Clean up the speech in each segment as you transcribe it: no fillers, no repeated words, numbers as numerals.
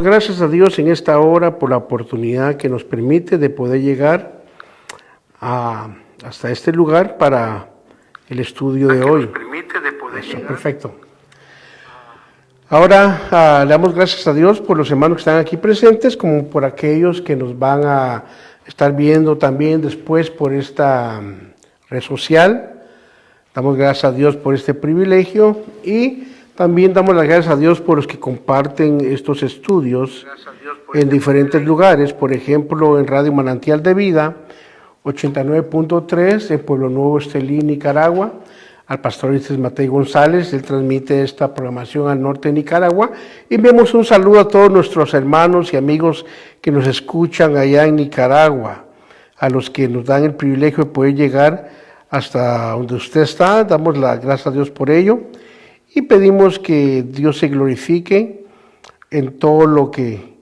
Gracias a Dios en esta hora por la oportunidad que nos permite de poder llegar hasta este lugar para el estudio de hoy. Eso, perfecto. Ahora le damos gracias a Dios por los hermanos que están aquí presentes, como por aquellos que nos van a estar viendo también después por esta red social. Damos gracias a Dios por este privilegio y también damos las gracias a Dios por los que comparten estos estudios en diferentes lugares, por ejemplo en Radio Manantial de Vida, 89.3 en Pueblo Nuevo, Estelí, Nicaragua. Al pastor Matei González, él transmite esta programación al norte de Nicaragua. Y enviamos un saludo a todos nuestros hermanos y amigos que nos escuchan allá en Nicaragua, a los que nos dan el privilegio de poder llegar hasta donde usted está. Damos las gracias a Dios por ello y pedimos que Dios se glorifique en todo lo que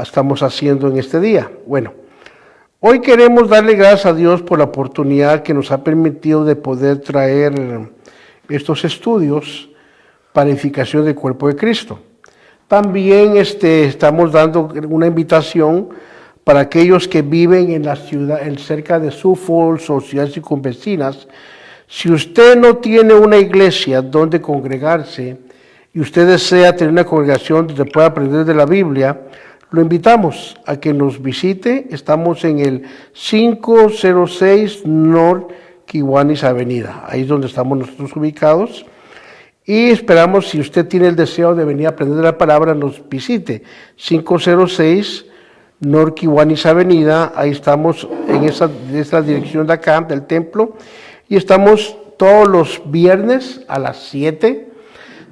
estamos haciendo en este día. Bueno, hoy queremos darle gracias a Dios por la oportunidad que nos ha permitido de poder traer estos estudios para edificación del cuerpo de Cristo. También estamos dando una invitación para aquellos que viven en la ciudad, cerca de Sioux Falls o ciudades circunvecinas. Si usted no tiene una iglesia donde congregarse y usted desea tener una congregación donde pueda aprender de la Biblia, lo invitamos a que nos visite. Estamos en el 506 North Kiwanis Avenida. Ahí es donde estamos nosotros ubicados. Y esperamos, si usted tiene el deseo de venir a aprender la palabra, nos visite. 506 North Kiwanis Avenida. Ahí estamos en esa dirección de acá, del templo. Y estamos todos los viernes a las 7.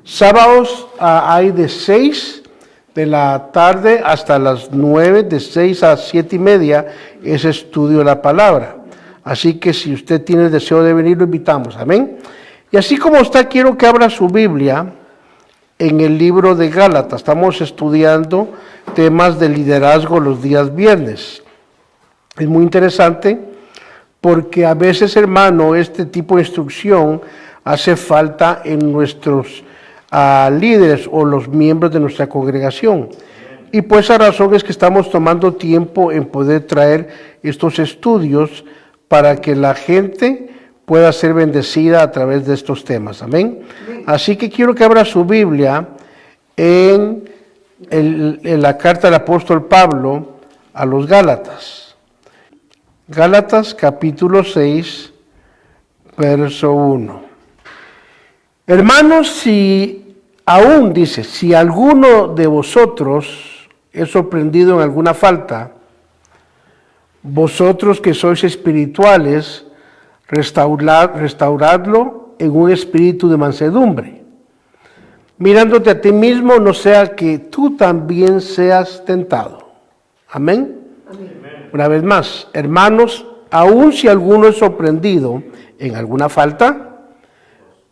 Sábados hay de 6 de la tarde hasta las 9, de 6 a 7:30, es estudio de la palabra. Así que si usted tiene el deseo de venir, lo invitamos. Amén. Y así como está, quiero que abra su Biblia en el libro de Gálatas. Estamos estudiando temas de liderazgo los días viernes. Es muy interesante porque a veces, hermano, este tipo de instrucción hace falta en nuestros líderes o los miembros de nuestra congregación. Y por esa razón es que estamos tomando tiempo en poder traer estos estudios para que la gente pueda ser bendecida a través de estos temas. Amén. Así que quiero que abra su Biblia en la carta del apóstol Pablo a los Gálatas. Gálatas capítulo 6, verso 1. Hermanos, si alguno de vosotros es sorprendido en alguna falta, vosotros que sois espirituales, restauradlo en un espíritu de mansedumbre, mirándote a ti mismo, no sea que tú también seas tentado. Amén. Amén. Una vez más, hermanos, aun si alguno es sorprendido en alguna falta,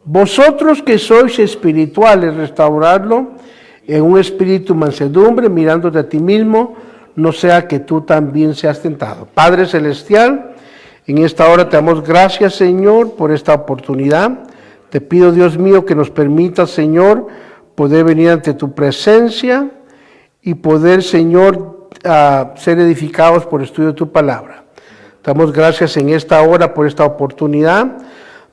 vosotros que sois espirituales, restauradlo en un espíritu de mansedumbre, mirándote a ti mismo, no sea que tú también seas tentado. Padre Celestial, en esta hora te damos gracias, Señor, por esta oportunidad. Te pido, Dios mío, que nos permita, Señor, poder venir ante tu presencia y poder, Señor, ser edificados por el estudio de tu palabra. Te damos gracias en esta hora por esta oportunidad.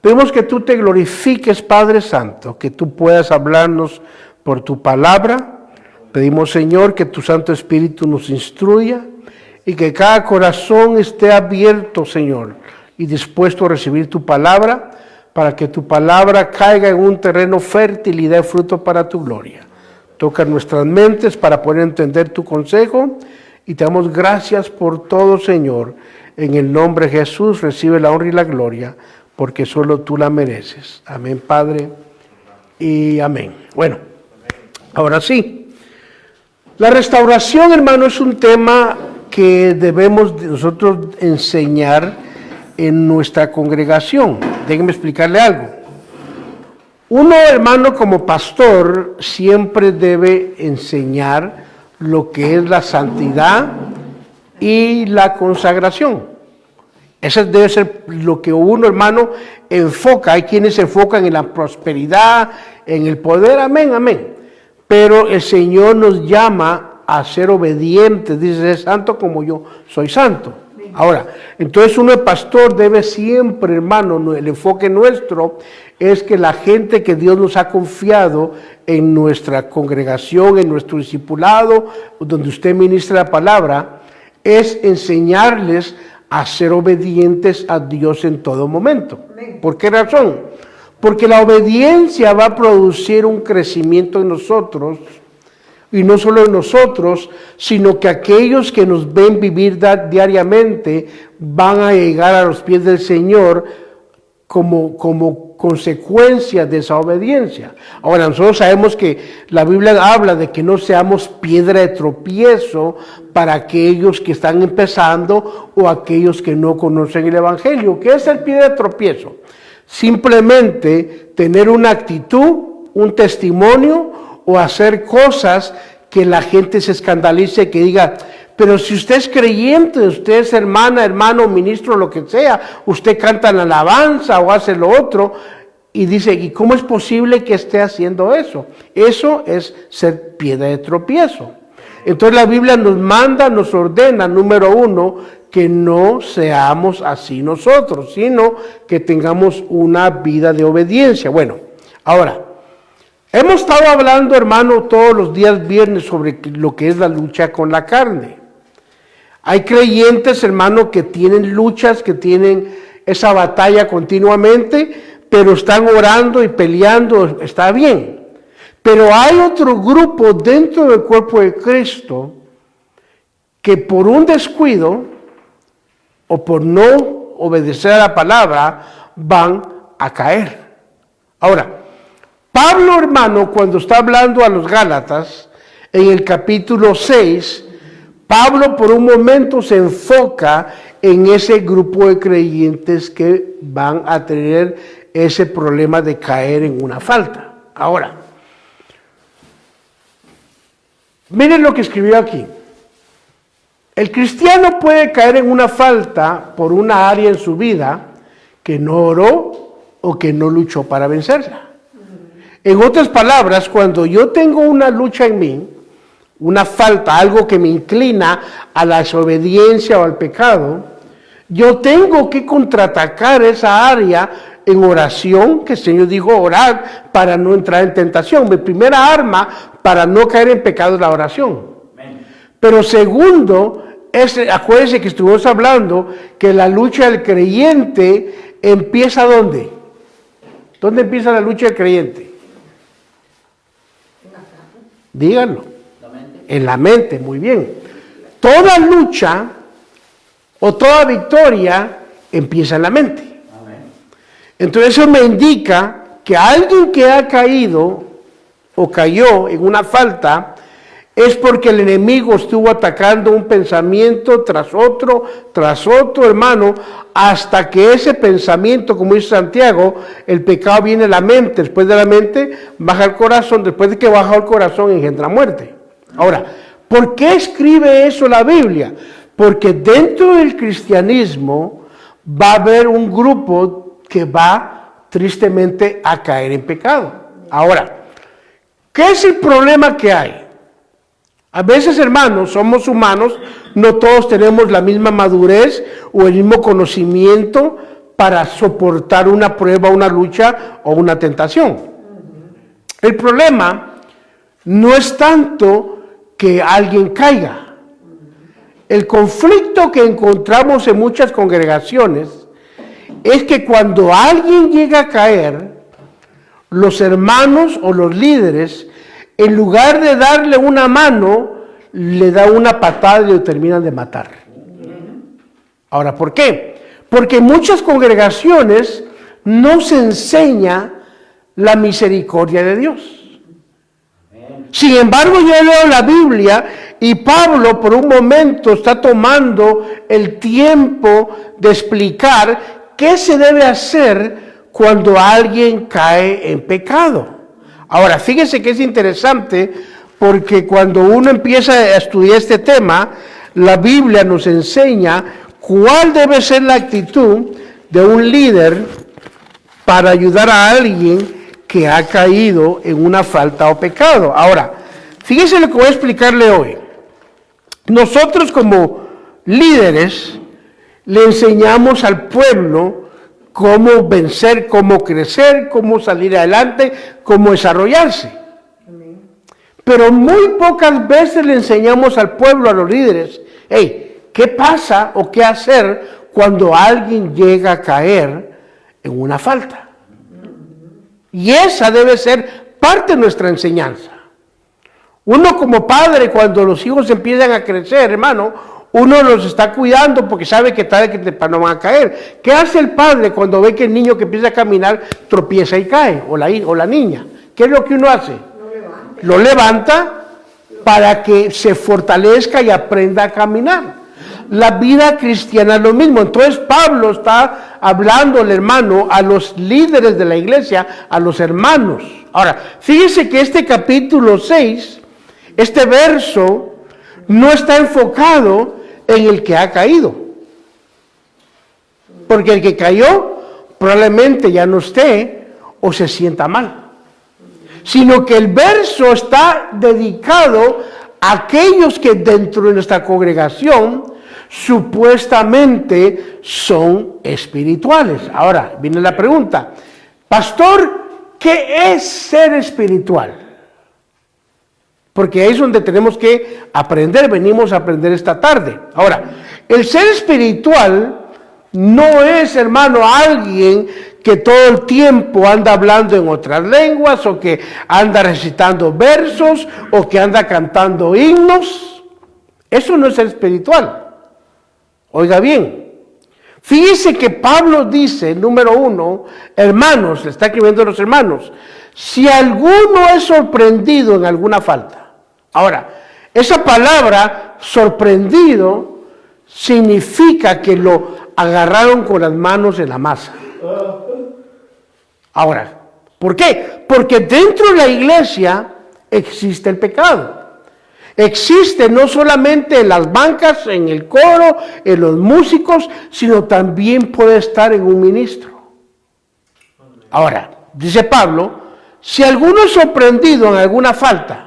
Pedimos que tú te glorifiques, Padre Santo, que tú puedas hablarnos por tu palabra. Pedimos, Señor, que tu Santo Espíritu nos instruya y que cada corazón esté abierto, Señor, y dispuesto a recibir tu palabra, para que tu palabra caiga en un terreno fértil y dé fruto para tu gloria. Toca nuestras mentes para poder entender tu consejo y te damos gracias por todo, Señor. En el nombre de Jesús recibe la honra y la gloria, porque solo tú la mereces. Amén, Padre, y amén. Bueno, ahora sí. La restauración, hermano, es un tema que debemos nosotros enseñar en nuestra congregación. Déjenme explicarle algo. Uno, hermano, como pastor, siempre debe enseñar lo que es la santidad y la consagración. Ese debe ser lo que uno, hermano, enfoca. Hay quienes se enfocan en la prosperidad, en el poder, amén, amén. pero el Señor nos llama a ser obedientes, dice, sé santo como yo soy santo. Ahora, entonces uno de pastor debe siempre, hermano, el enfoque nuestro es que la gente que Dios nos ha confiado en nuestra congregación, en nuestro discipulado, donde usted ministra la palabra, es enseñarles a ser obedientes a Dios en todo momento. ¿Por qué razón? Porque la obediencia va a producir un crecimiento en nosotros, y no solo en nosotros, sino que aquellos que nos ven vivir diariamente van a llegar a los pies del Señor como consecuencia de esa obediencia. Ahora, nosotros sabemos que la Biblia habla de que no seamos piedra de tropiezo para aquellos que están empezando o aquellos que no conocen el Evangelio. ¿Qué es el piedra de tropiezo? Simplemente tener una actitud, un testimonio, o hacer cosas que la gente se escandalice, que diga, pero si usted es creyente, usted es hermana, hermano, ministro, lo que sea, usted canta la alabanza o hace lo otro, y dice, ¿y cómo es posible que esté haciendo eso? Eso es ser piedra de tropiezo. Entonces la Biblia nos manda, nos ordena, número uno, que no seamos así nosotros, sino que tengamos una vida de obediencia. Bueno, ahora, hemos estado hablando, hermano, todos los días viernes sobre lo que es la lucha con la carne. Hay creyentes, hermano, que tienen luchas, que tienen esa batalla continuamente, pero están orando y peleando, está bien. Pero hay otro grupo dentro del cuerpo de Cristo que por un descuido o por no obedecer a la palabra van a caer. Ahora, Pablo, hermano, cuando está hablando a los Gálatas, en el capítulo 6, Pablo por un momento se enfoca en ese grupo de creyentes que van a tener ese problema de caer en una falta. Ahora, miren lo que escribió aquí. El cristiano puede caer en una falta por una área en su vida que no oró o que no luchó para vencerla. En otras palabras, cuando yo tengo una lucha en mí, una falta, algo que me inclina a la desobediencia o al pecado, yo tengo que contraatacar esa área en oración, que el Señor dijo orar para no entrar en tentación. Mi primera arma para no caer en pecado es la oración. Pero segundo, acuérdense que estuvimos hablando que la lucha del creyente empieza ¿dónde? ¿Dónde empieza la lucha del creyente? Díganlo. En la mente, muy bien. Toda lucha o toda victoria empieza en la mente. Entonces eso me indica que alguien que ha caído o cayó en una falta es porque el enemigo estuvo atacando un pensamiento tras otro, hermano, hasta que ese pensamiento, como dice Santiago, el pecado viene a la mente, después de la mente baja el corazón, después de que baja el corazón engendra muerte. Ahora, ¿por qué escribe eso la Biblia? Porque dentro del cristianismo va a haber un grupo que va tristemente a caer en pecado. Ahora, ¿qué es el problema que hay? A veces, hermanos, somos humanos, no todos tenemos la misma madurez o el mismo conocimiento para soportar una prueba, una lucha o una tentación. El problema no es tanto que alguien caiga. El conflicto que encontramos en muchas congregaciones es que cuando alguien llega a caer, los hermanos o los líderes, en lugar de darle una mano, le da una patada y lo terminan de matar. Ahora, ¿por qué? Porque en muchas congregaciones no se enseña la misericordia de Dios. Sin embargo, yo leo la Biblia y Pablo por un momento está tomando el tiempo de explicar qué se debe hacer cuando alguien cae en pecado. Ahora, fíjense que es interesante porque cuando uno empieza a estudiar este tema, la Biblia nos enseña cuál debe ser la actitud de un líder para ayudar a alguien que ha caído en una falta o pecado. Ahora, fíjese lo que voy a explicarle hoy. Nosotros como líderes le enseñamos al pueblo cómo vencer, cómo crecer, cómo salir adelante, cómo desarrollarse. Pero muy pocas veces le enseñamos al pueblo, a los líderes, hey, ¿qué pasa o qué hacer cuando alguien llega a caer en una falta? Y esa debe ser parte de nuestra enseñanza. Uno como padre, cuando los hijos empiezan a crecer, hermano, uno los está cuidando porque sabe que tarde que temprano van a caer. ¿Qué hace el padre cuando ve que el niño que empieza a caminar tropieza y cae? O la niña. ¿Qué es lo que uno hace? Lo levanta para que se fortalezca y aprenda a caminar. La vida cristiana es lo mismo. Entonces Pablo está hablándole, hermano, a los líderes de la iglesia, a los hermanos. Ahora, fíjese que este capítulo 6, este verso, no está enfocado en el que ha caído. Porque el que cayó probablemente ya no esté o se sienta mal. Sino que el verso está dedicado a aquellos que dentro de nuestra congregación supuestamente son espirituales. Ahora, viene la pregunta, pastor, ¿qué es ser espiritual? Porque ahí es donde tenemos que aprender, venimos a aprender esta tarde. Ahora, el ser espiritual no es, hermano, alguien que todo el tiempo anda hablando en otras lenguas, o que anda recitando versos, o que anda cantando himnos. Eso no es ser espiritual. Oiga bien, fíjese que Pablo dice, número 1, hermanos, le está escribiendo a los hermanos, si alguno es sorprendido en alguna falta. Ahora, esa palabra, sorprendido, significa que lo agarraron con las manos en la masa. Ahora, ¿por qué? Porque dentro de la iglesia existe el pecado. Existe no solamente en las bancas, en el coro, en los músicos, sino también puede estar en un ministro. Ahora, dice Pablo, si alguno es sorprendido en alguna falta,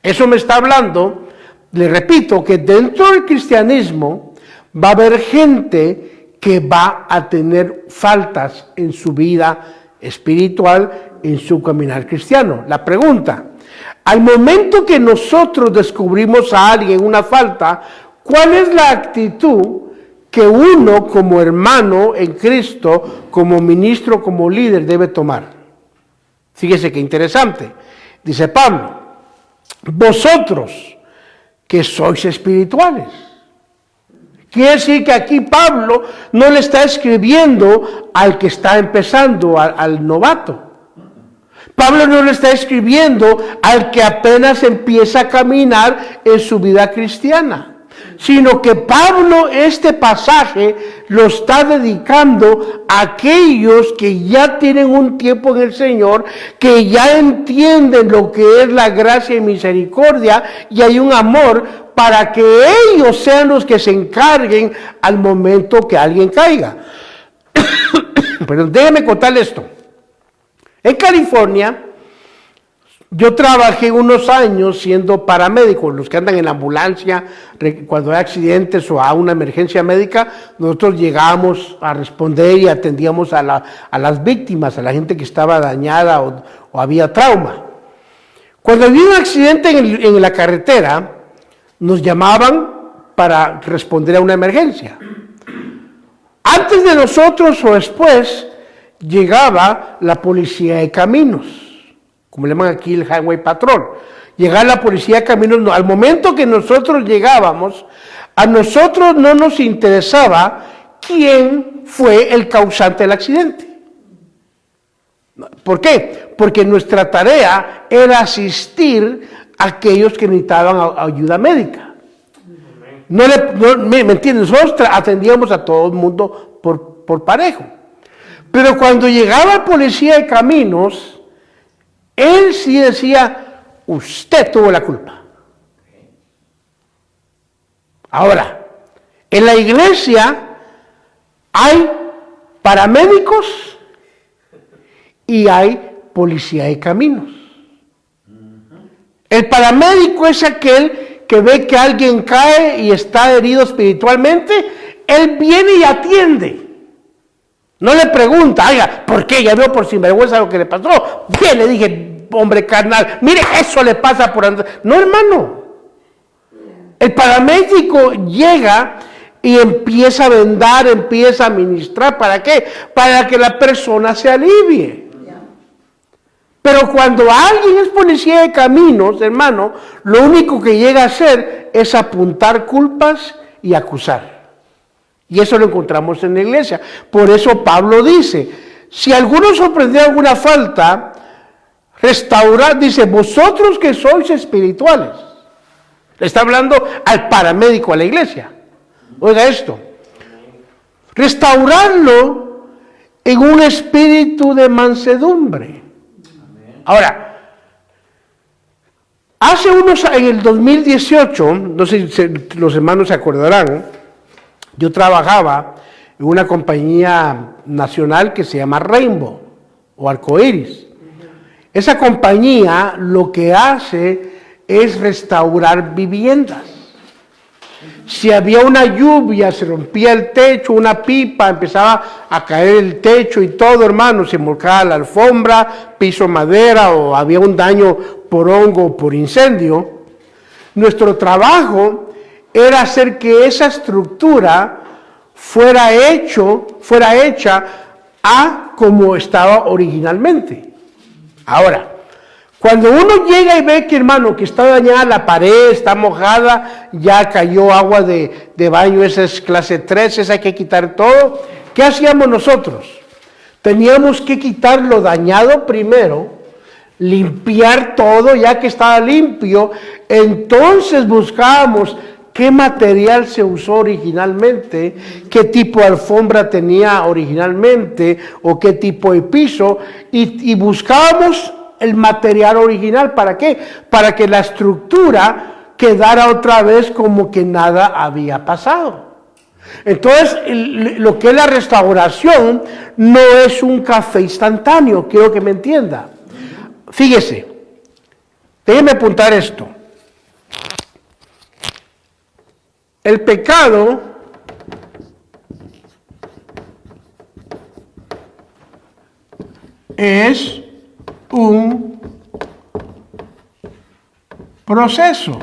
eso me está hablando, le repito, que dentro del cristianismo va a haber gente que va a tener faltas en su vida espiritual, en su caminar cristiano. La pregunta, al momento que nosotros descubrimos a alguien una falta, ¿cuál es la actitud que uno como hermano en Cristo, como ministro, como líder debe tomar? Fíjese qué interesante. Dice Pablo, vosotros que sois espirituales. Quiere decir que aquí Pablo no le está escribiendo al que está empezando, al novato. Pablo no le está escribiendo al que apenas empieza a caminar en su vida cristiana, sino que Pablo este pasaje lo está dedicando a aquellos que ya tienen un tiempo en el Señor, que ya entienden lo que es la gracia y misericordia, y hay un amor para que ellos sean los que se encarguen al momento que alguien caiga. Pero déjeme contarle esto. En California, yo trabajé unos años siendo paramédico, los que andan en la ambulancia, cuando hay accidentes o a una emergencia médica, nosotros llegábamos a responder y atendíamos a las víctimas, a la gente que estaba dañada o había trauma. Cuando había un accidente en la carretera, nos llamaban para responder a una emergencia. Antes de nosotros o después, llegaba la policía de caminos, como le llaman aquí el Highway Patrol. Llegaba la policía de caminos, al momento que nosotros llegábamos, a nosotros no nos interesaba quién fue el causante del accidente. ¿Por qué? Porque nuestra tarea era asistir a aquellos que necesitaban ayuda médica. ¿Me entiendes? Nosotros atendíamos a todo el mundo por parejo. Pero cuando llegaba el policía de caminos, él sí decía, usted tuvo la culpa. Ahora, en la iglesia hay paramédicos y hay policía de caminos. El paramédico es aquel que ve que alguien cae y está herido espiritualmente, él viene y atiende. No le pregunta, oiga, ¿por qué? Ya veo por sinvergüenza lo que le pasó. Bien, le dije, hombre carnal, mire, eso le pasa por andar. No, hermano. El paramédico llega y empieza a vendar, empieza a ministrar. ¿Para qué? Para que la persona se alivie. Pero cuando alguien es policía de caminos, hermano, lo único que llega a hacer es apuntar culpas y acusar. Y eso lo encontramos en la iglesia. Por eso Pablo dice, si alguno sorprendió alguna falta, restaurad, dice, vosotros que sois espirituales. Le está hablando al paramédico, a la iglesia. Oiga esto. Restaurarlo en un espíritu de mansedumbre. Ahora, hace en el 2018, no sé si los hermanos se acordarán, yo trabajaba en una compañía nacional que se llama Rainbow o Arcoiris. Esa compañía lo que hace es restaurar viviendas. Si había una lluvia, se rompía el techo, una pipa, empezaba a caer el techo y todo, hermano, se volcaba la alfombra, piso madera o había un daño por hongo o por incendio. Nuestro trabajo era hacer que esa estructura fuera hecha a como estaba originalmente. Ahora, cuando uno llega y ve que, hermano, que está dañada la pared, está mojada, ya cayó agua de baño, esa es clase 3, esa hay que quitar todo, ¿qué hacíamos nosotros? Teníamos que quitar lo dañado primero, limpiar todo, ya que estaba limpio, entonces buscábamos qué material se usó originalmente, qué tipo de alfombra tenía originalmente, o qué tipo de piso, y buscábamos el material original. ¿Para qué? Para que la estructura quedara otra vez como que nada había pasado. Entonces, lo que es la restauración no es un café instantáneo, quiero que me entienda. Fíjese, déjeme apuntar esto. El pecado es un proceso.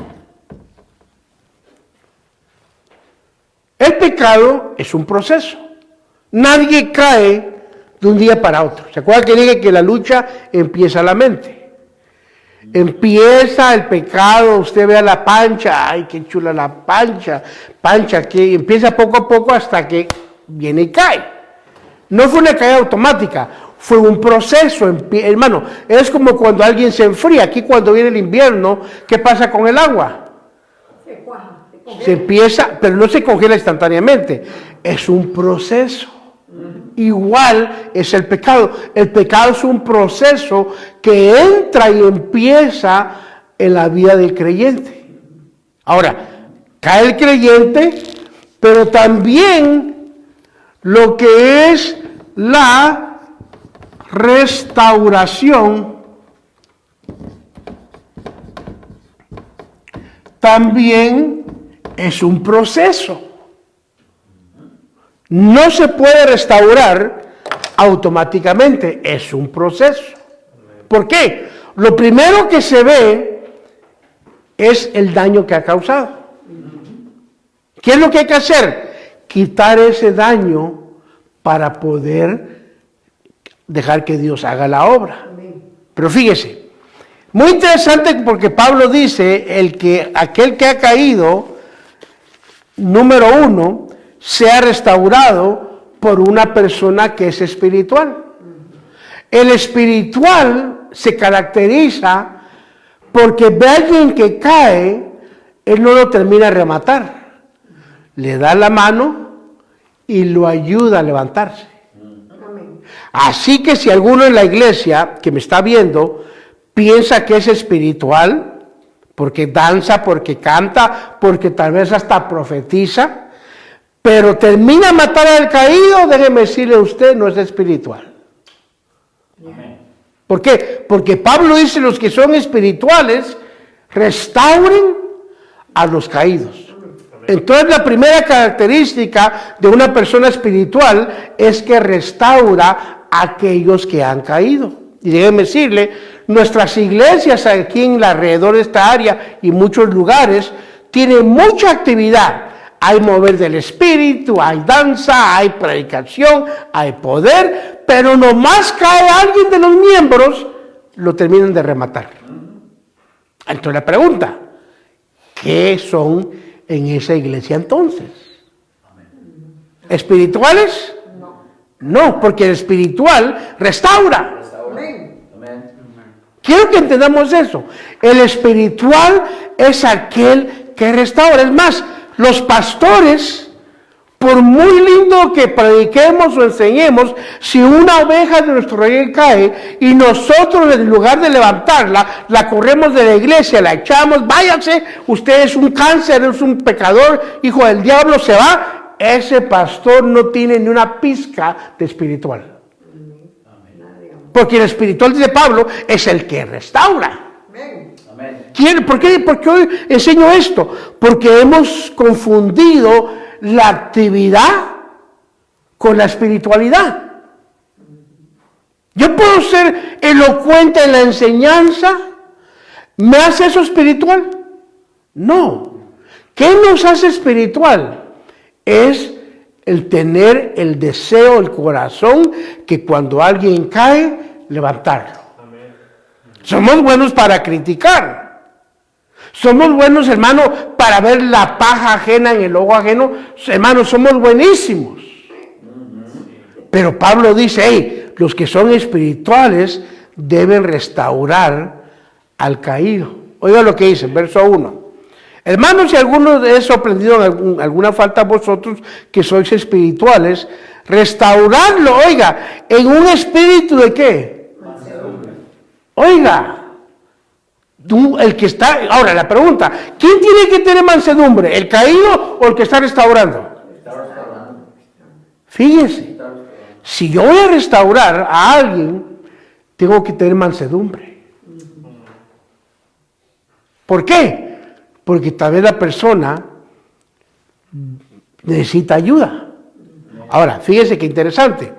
El pecado es un proceso. Nadie cae de un día para otro. ¿Se acuerdan que dije que la lucha empieza en la mente? Empieza el pecado, usted ve a la pancha, ay, qué chula la pancha, que empieza poco a poco hasta que viene y cae. No fue una caída automática, fue un proceso, hermano. Es como cuando alguien se enfría. Aquí cuando viene el invierno, ¿qué pasa con el agua? Se cuaja, se empieza, pero no se congela instantáneamente. Es un proceso. Igual es el pecado. El pecado es un proceso que entra y empieza en la vida del creyente. Ahora, cae el creyente, pero también lo que es la restauración también es un proceso. No se puede restaurar automáticamente, es un proceso. ¿Por qué? Lo primero que se ve es el daño que ha causado. ¿Qué es lo que hay que hacer? Quitar ese daño para poder dejar que Dios haga la obra. Pero fíjese, muy interesante porque Pablo dice, aquel que ha caído, número 1, sea restaurado por una persona que es espiritual. El espiritual se caracteriza porque ve a alguien que cae, él no lo termina de rematar. Le da la mano y lo ayuda a levantarse. Así que si alguno en la iglesia que me está viendo piensa que es espiritual, porque danza, porque canta, porque tal vez hasta profetiza, pero termina a matar al caído, déjeme decirle a usted, no es espiritual. Amén. ¿Por qué? Porque Pablo dice, los que son espirituales restauren a los caídos. Entonces la primera característica de una persona espiritual es que restaura a aquellos que han caído. Y déjenme decirle, nuestras iglesias aquí en alrededor de esta área y muchos lugares tienen mucha actividad. Hay mover del espíritu, hay danza, hay predicación, hay poder, pero nomás cae alguien de los miembros, lo terminan de rematar. Entonces la pregunta, ¿qué son en esa iglesia entonces? ¿Espirituales? No, porque el espiritual restaura. Quiero que entendamos eso. El espiritual es aquel que restaura. Es más, los pastores, por muy lindo que prediquemos o enseñemos, si una oveja de nuestro rey cae y nosotros en lugar de levantarla, la corremos de la iglesia, la echamos, váyase, usted es un cáncer, es un pecador, hijo del diablo, se va, ese pastor no tiene ni una pizca de espiritual. Porque el espiritual, dice Pablo, es el que restaura. ¿Por qué hoy enseño esto? Porque hemos confundido la actividad con la espiritualidad. Yo puedo ser elocuente en la enseñanza, ¿me hace eso espiritual? No. ¿Qué nos hace espiritual? Es el tener el deseo, el corazón, que cuando alguien cae, levantarlo. Amén. Somos buenos para criticar. Somos buenos, hermano, para ver la paja ajena en el ojo ajeno. Hermano, somos buenísimos. Pero Pablo dice, hey, los que son espirituales deben restaurar al caído. Oiga lo que dice, verso 1. Hermanos, si alguno es sorprendido en alguna falta a vosotros que sois espirituales, restaurarlo, oiga, en un espíritu de ¿qué? Mansedumbre. Oiga, el que está, ahora la pregunta, ¿quién tiene que tener mansedumbre? ¿El caído o el que está restaurando? Fíjese, si yo voy a restaurar a alguien, tengo que tener mansedumbre. ¿Por qué? Porque tal vez la persona necesita ayuda. Ahora, fíjese qué interesante.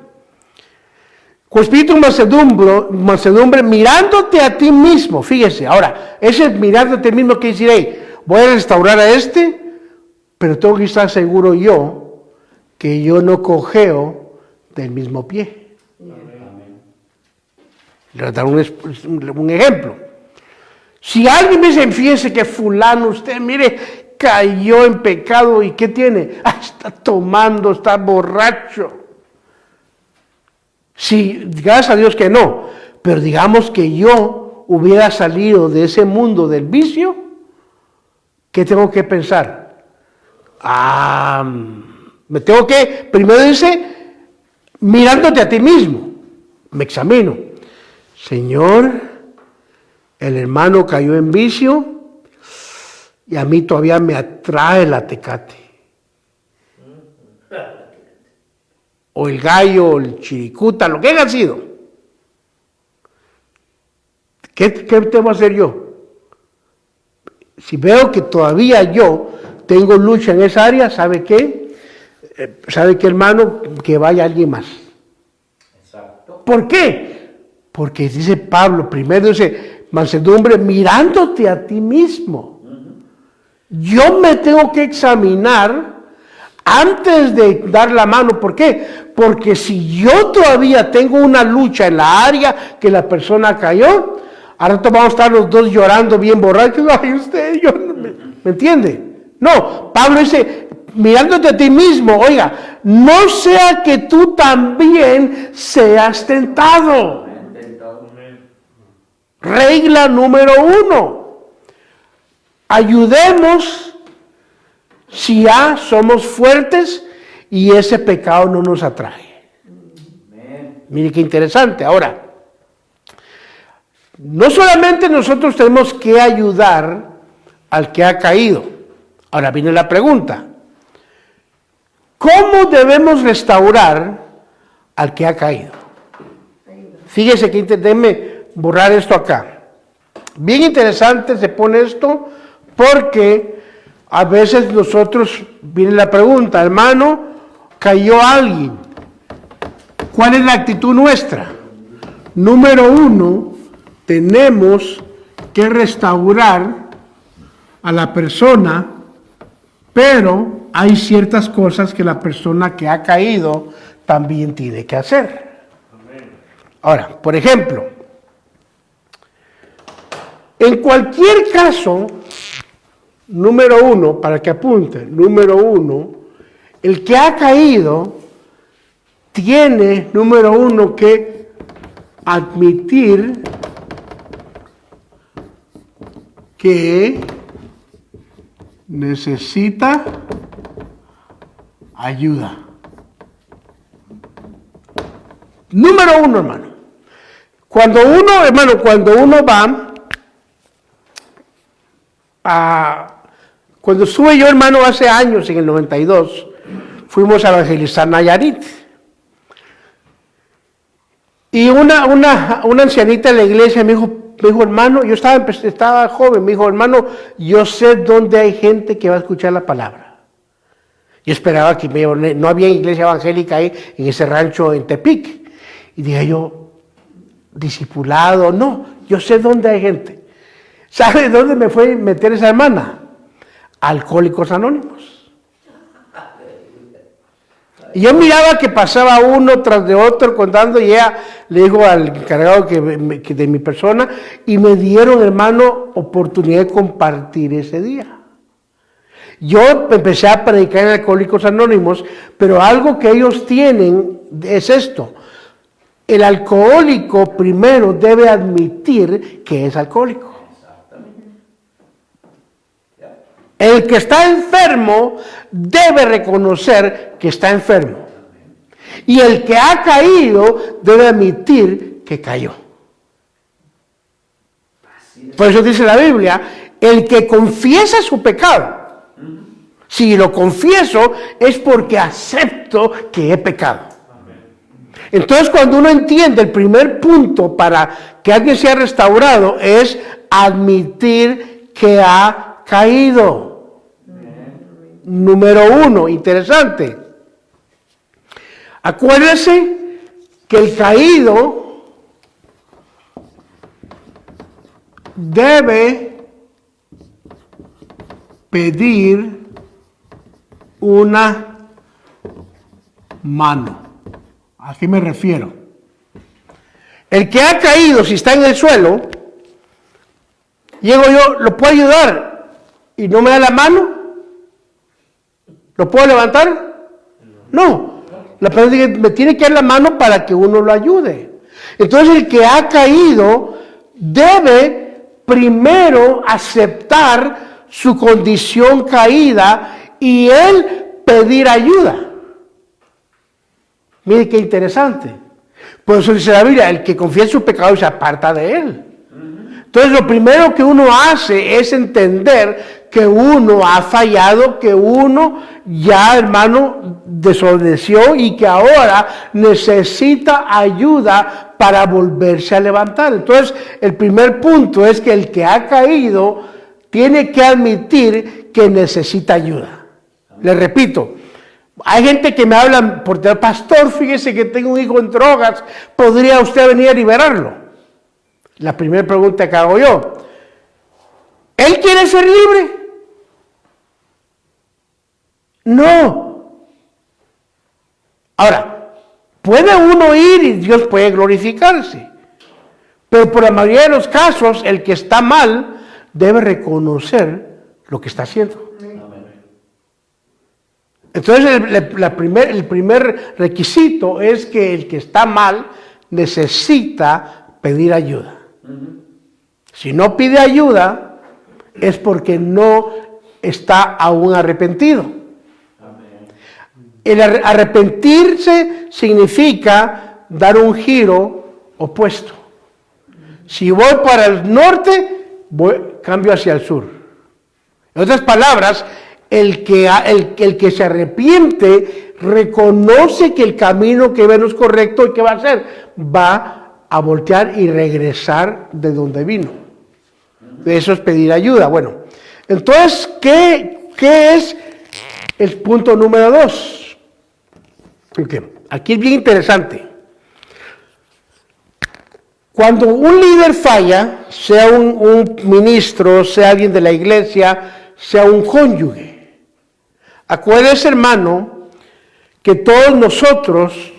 Con espíritu mansedumbre, mirándote a ti mismo. Fíjese, ahora, ese mirándote a ti mismo quiere decir, hey, voy a restaurar a este, pero tengo que estar seguro yo que yo no cojeo del mismo pie. Le voy a dar un ejemplo. Si alguien me dice, fíjese que fulano, usted mire, cayó en pecado y ¿qué tiene? Está tomando, está borracho. Sí, gracias a Dios que no, pero digamos que yo hubiera salido de ese mundo del vicio, ¿qué tengo que pensar? Me tengo que, primero dice, mirándote a ti mismo, me examino. Señor, el hermano cayó en vicio y a mí todavía me atrae la Tecate. O el gallo, o el chiricuta, lo que haya sido. ¿Qué tengo que hacer yo? Si veo que todavía yo tengo lucha en esa área, ¿sabe qué? ¿Sabe qué, hermano? Que vaya alguien más. Exacto. ¿Por qué? Porque dice Pablo, primero dice, mansedumbre, mirándote a ti mismo. Yo me tengo que examinar antes de dar la mano. ¿Por qué? Porque si yo todavía tengo una lucha en la área que la persona cayó, al rato vamos a estar los dos llorando bien borrachos. Ay, usted, yo, ¿me entiende? No, Pablo dice, mirándote a ti mismo, oiga, no sea que tú también seas tentado. Regla número 1. Ayudemos si ya somos fuertes y ese pecado no nos atrae. Mire qué interesante. Ahora, no solamente nosotros tenemos que ayudar al que ha caído. Ahora viene la pregunta. ¿Cómo debemos restaurar al que ha caído? Fíjese que déjeme borrar esto acá. Bien interesante se pone esto porque a veces nosotros, viene la pregunta, hermano, cayó alguien. ¿Cuál es la actitud nuestra? Número uno, tenemos que restaurar a la persona, pero hay ciertas cosas que la persona que ha caído también tiene que hacer. Ahora, por ejemplo, en cualquier caso, número uno, para que apunte, número uno, el que ha caído tiene, número uno, que admitir que necesita ayuda. Número uno, hermano. Cuando uno va cuando estuve yo, hermano, hace años, en el 92, fuimos a evangelizar Nayarit. Y una ancianita de la iglesia me dijo, hermano, yo estaba joven, me dijo, hermano, yo sé dónde hay gente que va a escuchar la palabra. Yo esperaba que no había iglesia evangélica ahí en ese rancho en Tepic. Y dije yo, discipulado, no, yo sé dónde hay gente. ¿Sabe dónde me fue a meter esa hermana? Alcohólicos Anónimos. Y yo miraba que pasaba uno tras de otro contando, y ella le dijo al encargado de mi persona, y me dieron, hermano, oportunidad de compartir ese día. Yo empecé a predicar en Alcohólicos Anónimos, pero algo que ellos tienen es esto. El alcohólico primero debe admitir que es alcohólico. El que está enfermo debe reconocer que está enfermo. Y el que ha caído debe admitir que cayó. Por eso dice la Biblia, el que confiesa su pecado, si lo confieso es porque acepto que he pecado. Entonces, cuando uno entiende el primer punto para que alguien sea restaurado es admitir que ha caído. Número uno, interesante. Acuérdese que el caído debe pedir una mano. ¿A qué me refiero? El que ha caído, si está en el suelo, llego yo, ¿lo puedo ayudar? ¿Y no me da la mano? ¿Lo puedo levantar? No. La persona dice, me tiene que dar la mano para que uno lo ayude. Entonces el que ha caído debe primero aceptar su condición caída y él pedir ayuda. Mire qué interesante. Por eso dice la Biblia, el que confiesa su pecado se aparta de él. Entonces lo primero que uno hace es entender que uno ha fallado, que uno ya, hermano, desobedeció y que ahora necesita ayuda para volverse a levantar. Entonces el primer punto es que el que ha caído tiene que admitir que necesita ayuda. Le repito, hay gente que me habla por el pastor, fíjese que tengo un hijo en drogas, ¿podría usted venir a liberarlo? La primera pregunta que hago yo, ¿él quiere ser libre? No. Ahora, puede uno ir y Dios puede glorificarse, pero por la mayoría de los casos, el que está mal debe reconocer lo que está haciendo. Entonces, el primer requisito es que el que está mal necesita pedir ayuda. Si no pide ayuda, es porque no está aún arrepentido. El arrepentirse significa dar un giro opuesto. Si voy para el norte, cambio hacia el sur. En otras palabras, el que se arrepiente reconoce que el camino que ve no es correcto y ¿qué va a hacer? Va a voltear y regresar de donde vino. Eso es pedir ayuda. Bueno, entonces, ¿qué es el punto número 2? Okay. Aquí es bien interesante. Cuando un líder falla, sea un ministro, sea alguien de la iglesia, sea un cónyuge, acuérdese, hermano, que todos nosotros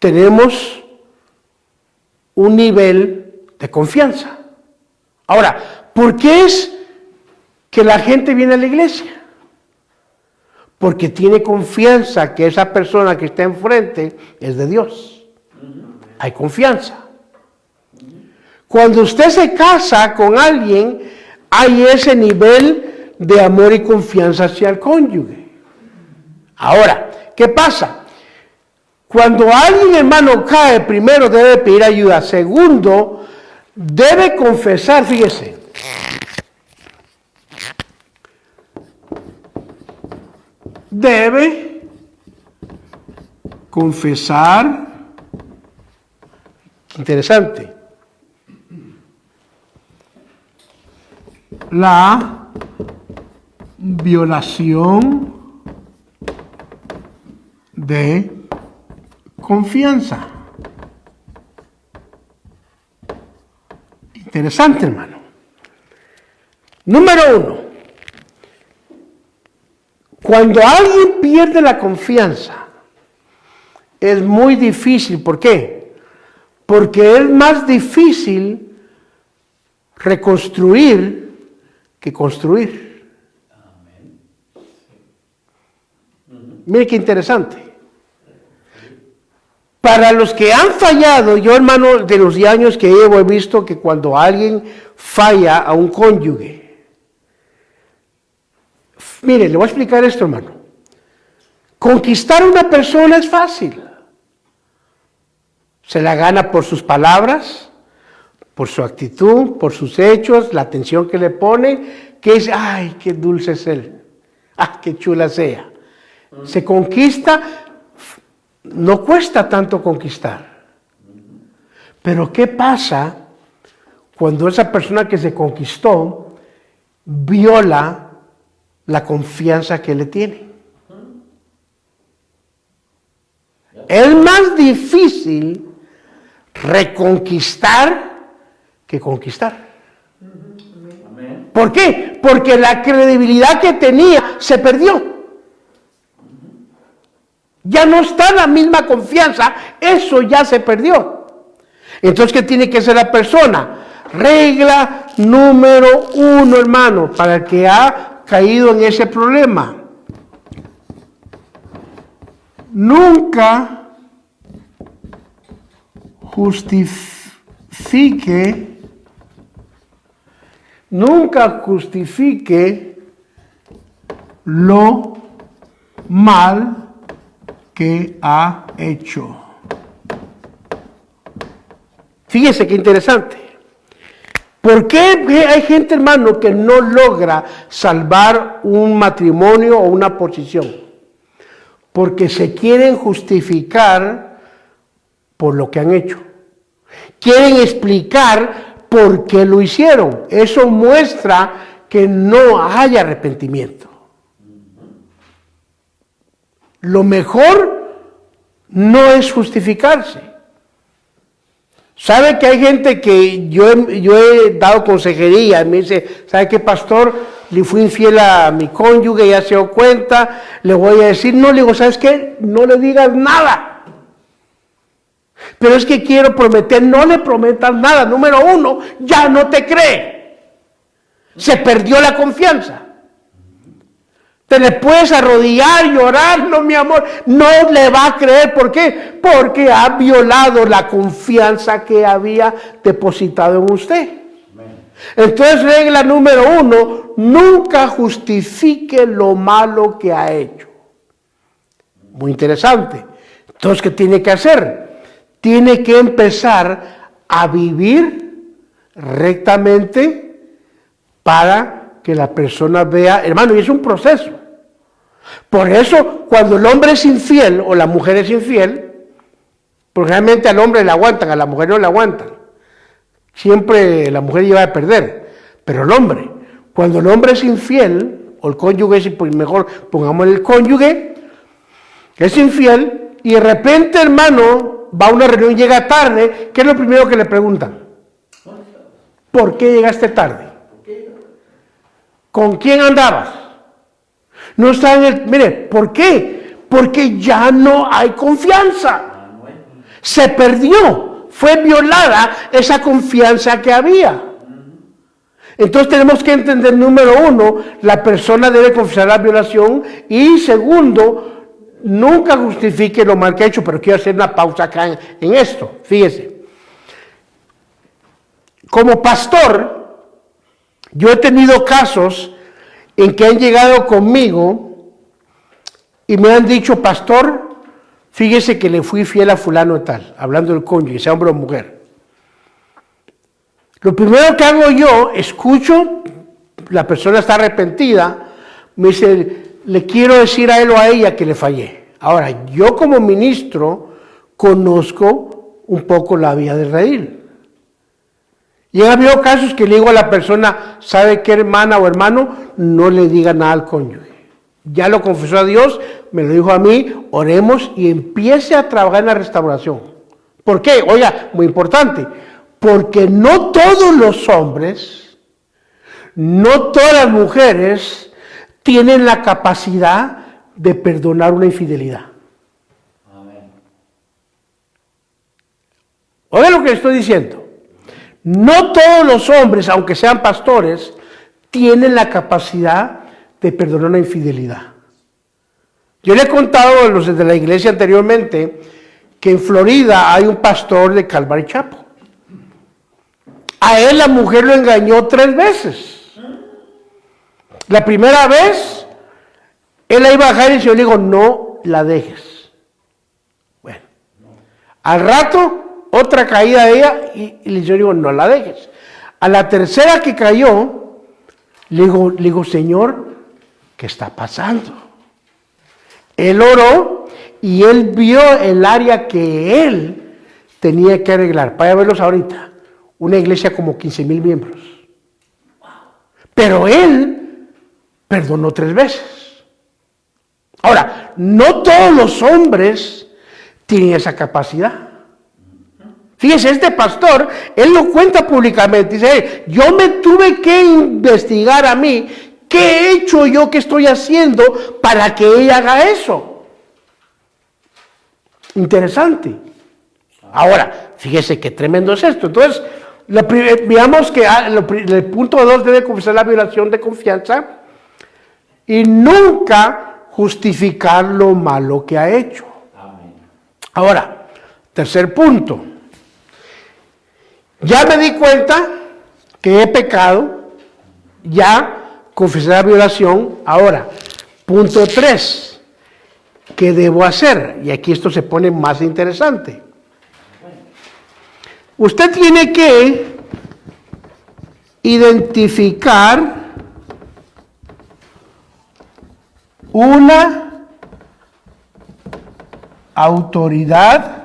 tenemos un nivel de confianza. Ahora, ¿por qué es que la gente viene a la iglesia? Porque tiene confianza que esa persona que está enfrente es de Dios. Hay confianza. Cuando usted se casa con alguien, hay ese nivel de amor y confianza hacia el cónyuge. Ahora, ¿qué pasa? Cuando alguien, hermano, cae, primero debe pedir ayuda. Segundo, debe confesar, fíjese. Debe confesar. Interesante. La violación de confianza. Interesante, hermano. Número 1. Cuando alguien pierde la confianza, es muy difícil. ¿Por qué? Porque es más difícil reconstruir que construir. Mire qué interesante. Para los que han fallado, yo, hermano, de los años que llevo, he visto que cuando alguien falla a un cónyuge, mire, le voy a explicar esto, hermano. Conquistar a una persona es fácil. Se la gana por sus palabras, por su actitud, por sus hechos, la atención que le pone, que es, ay, qué dulce es él, ah, qué chula sea. Se conquista, no cuesta tanto conquistar. Pero ¿qué pasa cuando esa persona que se conquistó viola la confianza que le tiene? Es más difícil reconquistar que conquistar. ¿Por qué? Porque la credibilidad que tenía se perdió. Ya no está la misma confianza, eso ya se perdió. Entonces, ¿qué tiene que hacer la persona? Regla número 1, hermano, para el que ha caído en ese problema. Nunca justifique lo mal que ha hecho. Fíjese qué interesante. ¿Por qué hay gente, hermano, que no logra salvar un matrimonio o una posición? Porque se quieren justificar por lo que han hecho. Quieren explicar por qué lo hicieron. Eso muestra que no hay arrepentimiento. Lo mejor no es justificarse. ¿Sabe que hay gente que yo he dado consejería y me dice, ¿sabe qué, pastor? Le fui infiel a mi cónyuge, ya se dio cuenta, le voy a decir, no, le digo, ¿sabes qué? No le digas nada. Pero es que quiero prometer, no le prometas nada. Número 1, ya no te cree. Se perdió la confianza. Te le puedes arrodillar, llorar, no, mi amor, no le va a creer. ¿Por qué? Porque ha violado la confianza que había depositado en usted. Entonces, regla número 1, nunca justifique lo malo que ha hecho. Muy interesante. Entonces, ¿qué tiene que hacer? Tiene que empezar a vivir rectamente para que la persona vea, hermano, y es un proceso. Por eso, cuando el hombre es infiel o la mujer es infiel, Porque realmente al hombre le aguantan, a la mujer no le aguantan. Siempre la mujer lleva a perder, pero el hombre, cuando el hombre es infiel, o el cónyuge, si mejor pongamos el cónyuge, es infiel, y de repente, hermano, va a una reunión y llega tarde, ¿qué es lo primero que le preguntan? ¿Por qué llegaste tarde? ¿Con quién andabas? No está en el... Mire, ¿por qué? Porque ya no hay confianza. Se perdió, fue violada esa confianza que había. Entonces tenemos que entender, número uno, la persona debe confesar la violación, y segundo, nunca justifique lo mal que ha hecho. Pero quiero hacer una pausa acá en esto. Fíjese, como pastor, yo he tenido casos en que han llegado conmigo y me han dicho: pastor, fíjese que le fui fiel a fulano tal, hablando del cónyuge, sea hombre o mujer. Lo primero que hago yo, escucho, la persona está arrepentida, me dice: le quiero decir a él o a ella que le fallé. Ahora, yo como ministro conozco un poco la vía del redil. Y ha habido casos que le digo a la persona: ¿sabe qué, hermana o hermano? No le diga nada al cónyuge. Ya lo confesó a Dios, me lo dijo a mí, oremos y empiece a trabajar en la restauración. ¿Por qué? Oiga, muy importante, porque no todos los hombres, no todas las mujeres tienen la capacidad de perdonar una infidelidad. Amén. Oiga lo que le estoy diciendo. No todos los hombres, aunque sean pastores, tienen la capacidad de perdonar una infidelidad. Yo le he contado a los de la iglesia anteriormente que en Florida hay un pastor de Calvary Chapel. A él la mujer lo engañó 3 veces. La primera vez, él la iba a dejar y el Señor le dijo: no la dejes. Bueno, al rato, otra caída de ella y el Señor dijo: no la dejes. A la tercera que cayó, le digo: Señor, ¿qué está pasando? Él oró y él vio el área que él tenía que arreglar. Vaya a verlos ahorita. Una iglesia como 15,000 miembros. Pero él perdonó 3 veces. Ahora, no todos los hombres tienen esa capacidad. Fíjese, este pastor, él lo cuenta públicamente. Dice: yo me tuve que investigar a mí. ¿Qué he hecho yo? ¿Qué estoy haciendo para que ella haga eso? Interesante. Ahora, fíjese qué tremendo es esto. Entonces, veamos que el punto 2 debe confesar la violación de confianza y nunca justificar lo malo que ha hecho. Amén. Ahora, tercer punto. Ya me di cuenta que he pecado, ya confesé la violación. Ahora, punto 3, ¿qué debo hacer? Y aquí esto se pone más interesante. Usted tiene que identificar una autoridad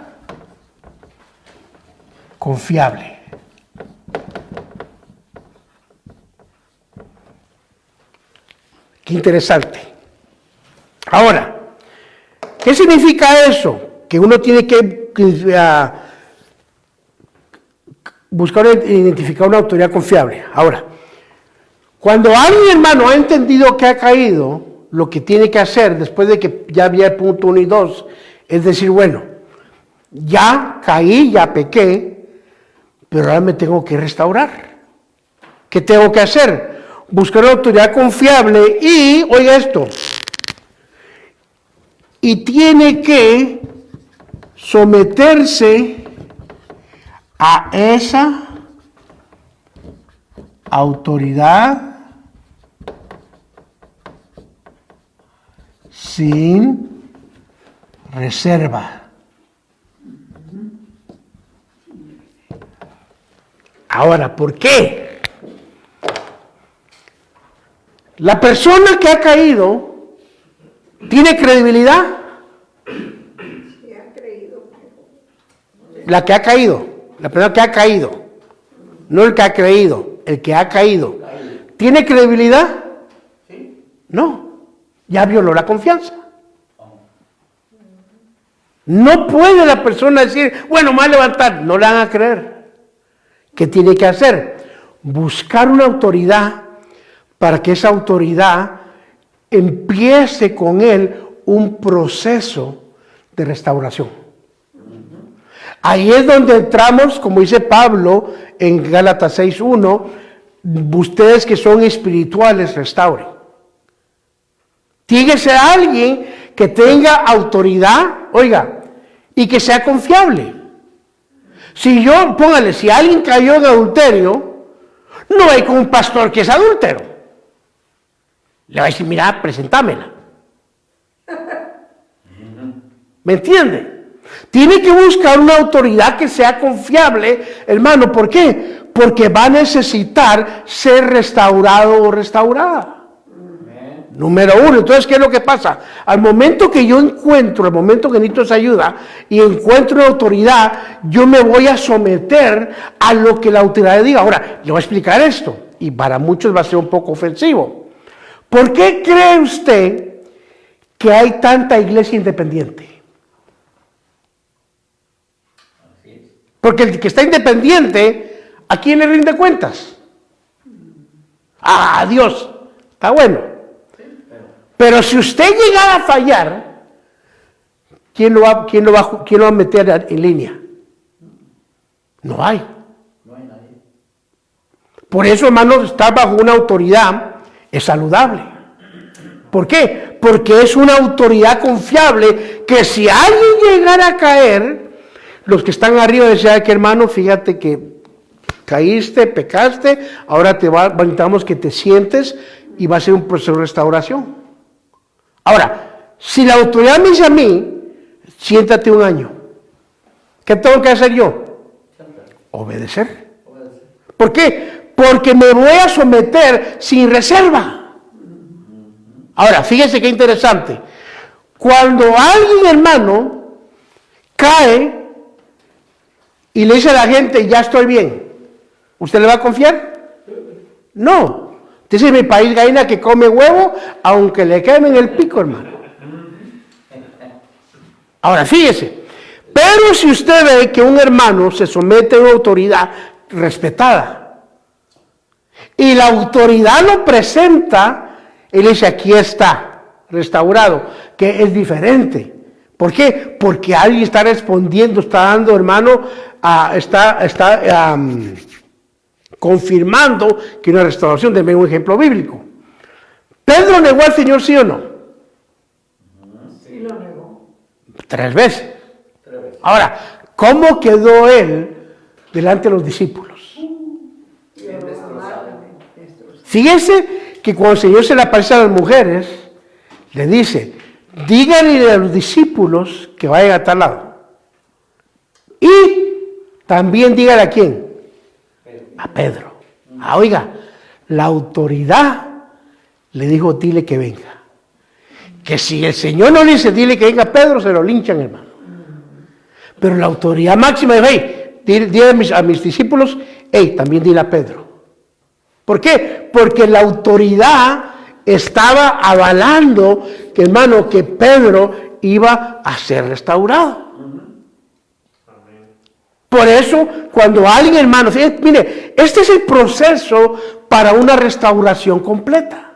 confiable. Qué interesante. Ahora, ¿qué significa eso? Que uno tiene que buscar identificar una autoridad confiable. Ahora, cuando alguien, hermano, ha entendido que ha caído, lo que tiene que hacer después de que ya había el punto 1 y 2, es decir: bueno, ya caí, ya pequé, pero ahora me tengo que restaurar. ¿Qué tengo que hacer? Buscar una autoridad confiable y, oiga esto, y tiene que someterse a esa autoridad sin reserva. Ahora, ¿por qué? La persona que ha caído tiene credibilidad. la que ha caído, la persona que ha caído, no el que ha creído, el que ha caído, ¿tiene credibilidad? No, ya violó la confianza. No puede la persona decir, bueno, me voy a levantar, no le van a creer. ¿Qué tiene que hacer? Buscar una autoridad para que esa autoridad empiece con él un proceso de restauración. Ahí es donde entramos, como dice Pablo en Gálatas 6:1, ustedes que son espirituales, restauren. Tiene que ser alguien que tenga autoridad, oiga, y que sea confiable. Si alguien cayó en adulterio, no hay con un pastor que es adúltero. Le va a decir, mira, presentámela. ¿Me entiende? Tiene que buscar una autoridad que sea confiable, hermano. ¿Por qué? Porque va a necesitar ser restaurado o restaurada. Número uno. Entonces, ¿qué es lo que pasa? Al momento que necesito esa ayuda y encuentro una autoridad, yo me voy a someter a lo que la autoridad diga. Ahora, le voy a explicar esto, y para muchos va a ser un poco ofensivo. ¿Por qué cree usted que hay tanta iglesia independiente? Porque el que está independiente, ¿a quién le rinde cuentas? A Dios. Está bueno. Pero si usted llegara a fallar, ¿quién lo va a meter en línea? No hay. Nadie. Por eso, hermanos, estar bajo una autoridad es saludable. ¿Por qué? Porque es una autoridad confiable que si alguien llegara a caer, los que están arriba decían que hermano, fíjate que caíste, pecaste, ahora necesitamos que te sientes y va a ser un proceso de restauración. Ahora, si la autoridad me dice a mí, siéntate 1 año, ¿qué tengo que hacer yo? Obedecer. ¿Por qué? Porque me voy a someter sin reserva. Ahora, fíjese qué interesante. Cuando alguien, hermano, cae y le dice a la gente, ya estoy bien, ¿usted le va a confiar? No. Dice mi país gallina que come huevo, aunque le quemen el pico, hermano. Ahora, fíjese. Pero si usted ve que un hermano se somete a una autoridad respetada, y la autoridad lo presenta, él dice, aquí está, restaurado, que es diferente. ¿Por qué? Porque alguien está respondiendo, está dando, hermano, confirmando que una restauración. Deme un ejemplo bíblico. ¿Pedro negó al Señor, sí o no? Sí, lo negó. 3 veces. Ahora, ¿cómo quedó él delante de los discípulos? Fíjense que cuando el Señor se le aparece a las mujeres, le dice, díganle a los discípulos que vayan a tal lado. Y también díganle a quién. A Pedro. Oiga, la autoridad le dijo, dile que venga. Que si el Señor no le dice, dile que venga Pedro, se lo linchan, hermano. Pero la autoridad máxima de hey, dile a mis discípulos, hey, también dile a Pedro. ¿Por qué? Porque la autoridad estaba avalando que, hermano, que Pedro iba a ser restaurado. Por eso, cuando alguien, hermano, mire, este es el proceso para una restauración completa.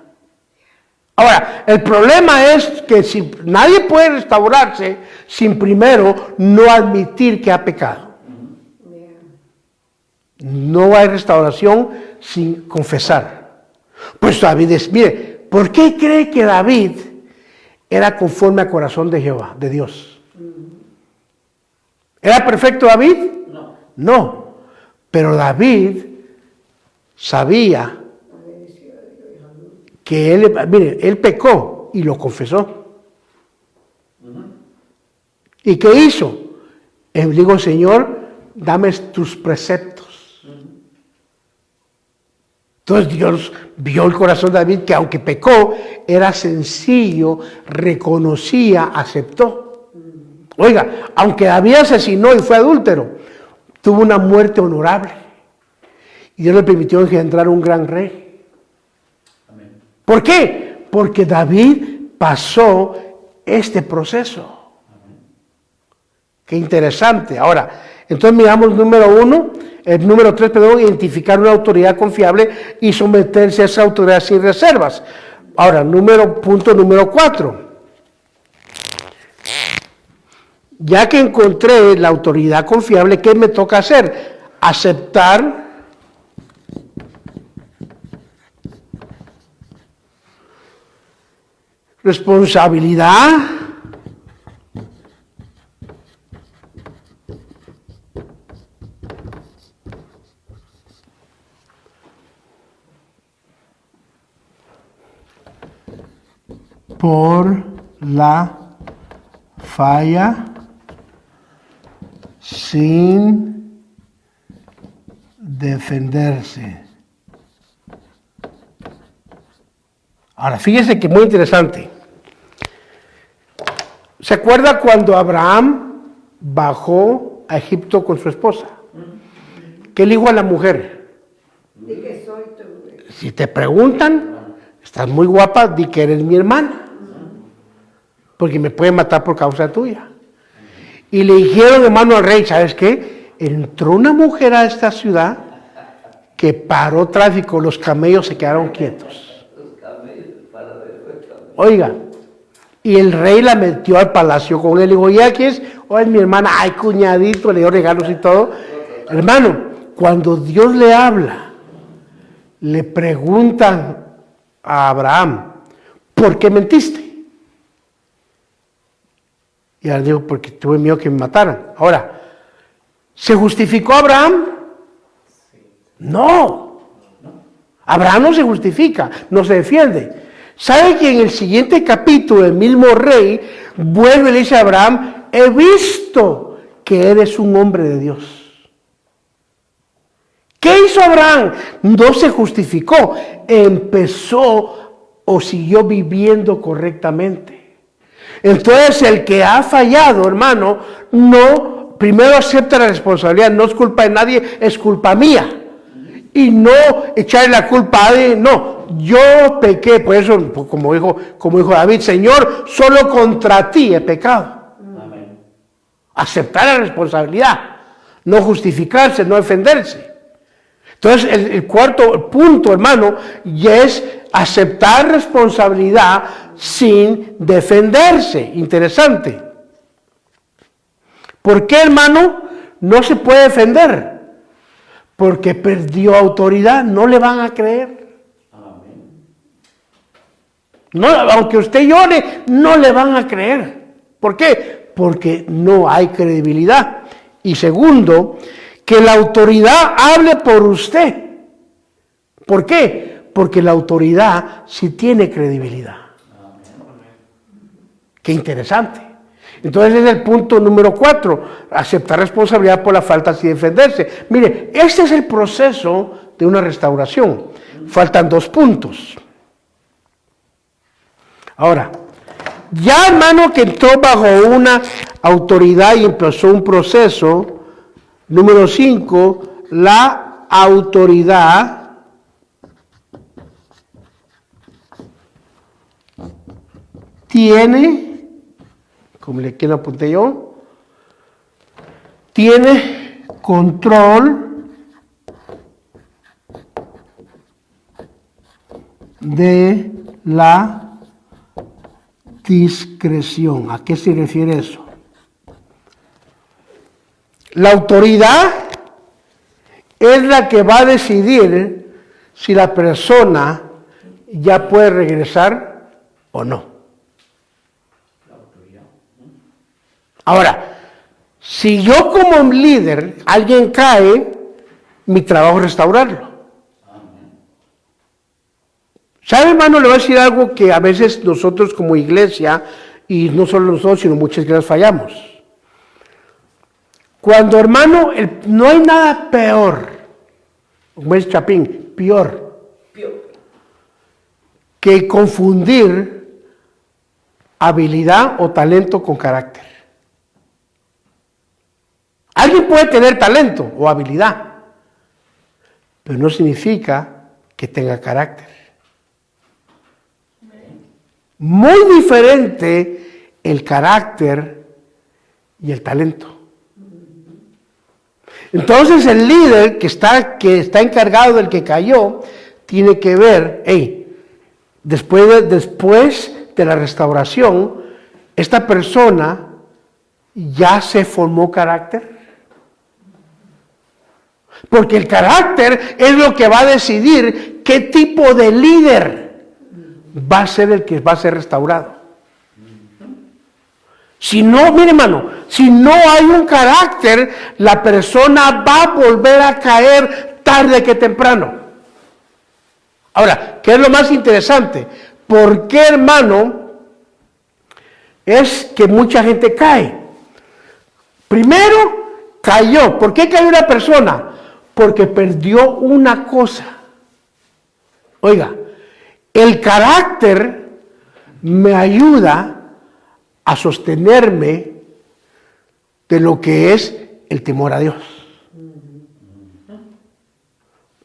Ahora, el problema es que si nadie puede restaurarse sin primero no admitir que ha pecado. No hay restauración sin confesar. Pues David mire, ¿por qué cree que David era conforme al corazón de Jehová, de Dios? ¿Era perfecto David? No, pero David sabía que él pecó y lo confesó. ¿Y qué hizo? Él dijo, Señor, dame tus preceptos. Entonces Dios vio el corazón de David, que aunque pecó, era sencillo, reconocía, aceptó. Oiga, aunque David asesinó y fue adúltero, tuvo una muerte honorable. Y Dios le permitió engendrar un gran rey. Amén. ¿Por qué? Porque David pasó este proceso. Amén. Qué interesante. Ahora, entonces miramos número 3, identificar una autoridad confiable y someterse a esa autoridad sin reservas. Ahora, punto número 4. Ya que encontré la autoridad confiable, ¿qué me toca hacer? Aceptar responsabilidad por la falla sin defenderse. Ahora, fíjese que muy interesante. ¿Se acuerda cuando Abraham bajó a Egipto con su esposa? ¿Qué le dijo a la mujer? Di que soy tu. Si te preguntan, estás muy guapa, di que eres mi hermana, porque me puede matar por causa tuya. Y le dijeron, hermano, al rey, ¿sabes qué? Entró una mujer a esta ciudad que paró tráfico, los camellos se quedaron quietos. Oiga, y el rey la metió al palacio con él, y dijo, ¿ya aquí es? ¿O es mi hermana? Ay, cuñadito, le dio regalos y todo. Hermano, cuando Dios le habla, le preguntan a Abraham, ¿por qué mentiste? Y él dijo, porque tuve miedo que me mataran. Ahora, ¿se justificó Abraham? No. Abraham no se justifica, no se defiende. ¿Sabe que en el siguiente capítulo el mismo rey vuelve y le dice a Abraham, he visto que eres un hombre de Dios? ¿Qué hizo Abraham? No se justificó, empezó o siguió viviendo correctamente. Entonces el que ha fallado, hermano, no, primero acepta la responsabilidad, no es culpa de nadie, es culpa mía. Y no echarle la culpa a nadie, no, yo pequé, por eso, como dijo David, Señor, solo contra ti he pecado. Amén. Aceptar la responsabilidad, no justificarse, no defenderse. Entonces, el cuarto punto, hermano, ya es aceptar responsabilidad sin defenderse. Interesante. ¿Por qué, hermano, no se puede defender? Porque perdió autoridad, no le van a creer. Amén. No, aunque usted llore, no le van a creer. ¿Por qué? Porque no hay credibilidad. Y segundo, que la autoridad hable por usted. ¿Por qué? Porque la autoridad sí tiene credibilidad. Qué interesante. Entonces es el punto número 4, aceptar responsabilidad por la falta sin defenderse. Mire, este es el proceso de una restauración. Faltan 2 puntos. Ahora, ya hermano que entró bajo una autoridad y empezó un proceso, número 5, la autoridad tiene, como aquí lo apunté yo, tiene control de la discreción. ¿A qué se refiere eso? La autoridad es la que va a decidir si la persona ya puede regresar o no. Ahora, si yo como líder, alguien cae, mi trabajo es restaurarlo. ¿Sabe, hermano? Le voy a decir algo que a veces nosotros como iglesia, y no solo nosotros, sino muchas iglesias fallamos. Cuando, hermano, no hay nada peor, como es Chapín, peor, que confundir habilidad o talento con carácter. Alguien puede tener talento o habilidad, pero no significa que tenga carácter. Muy diferente el carácter y el talento. Entonces el líder que está encargado del que cayó, tiene que ver, después de la restauración, esta persona ya se formó carácter. Porque el carácter es lo que va a decidir qué tipo de líder va a ser el que va a ser restaurado. Si no, mire hermano, si no hay un carácter, la persona va a volver a caer tarde que temprano. Ahora, ¿qué es lo más interesante? ¿Por qué, hermano, es que mucha gente cae? Primero, cayó. ¿Por qué cayó una persona? Porque perdió una cosa. Oiga, el carácter me ayuda a sostenerme de lo que es el temor a Dios.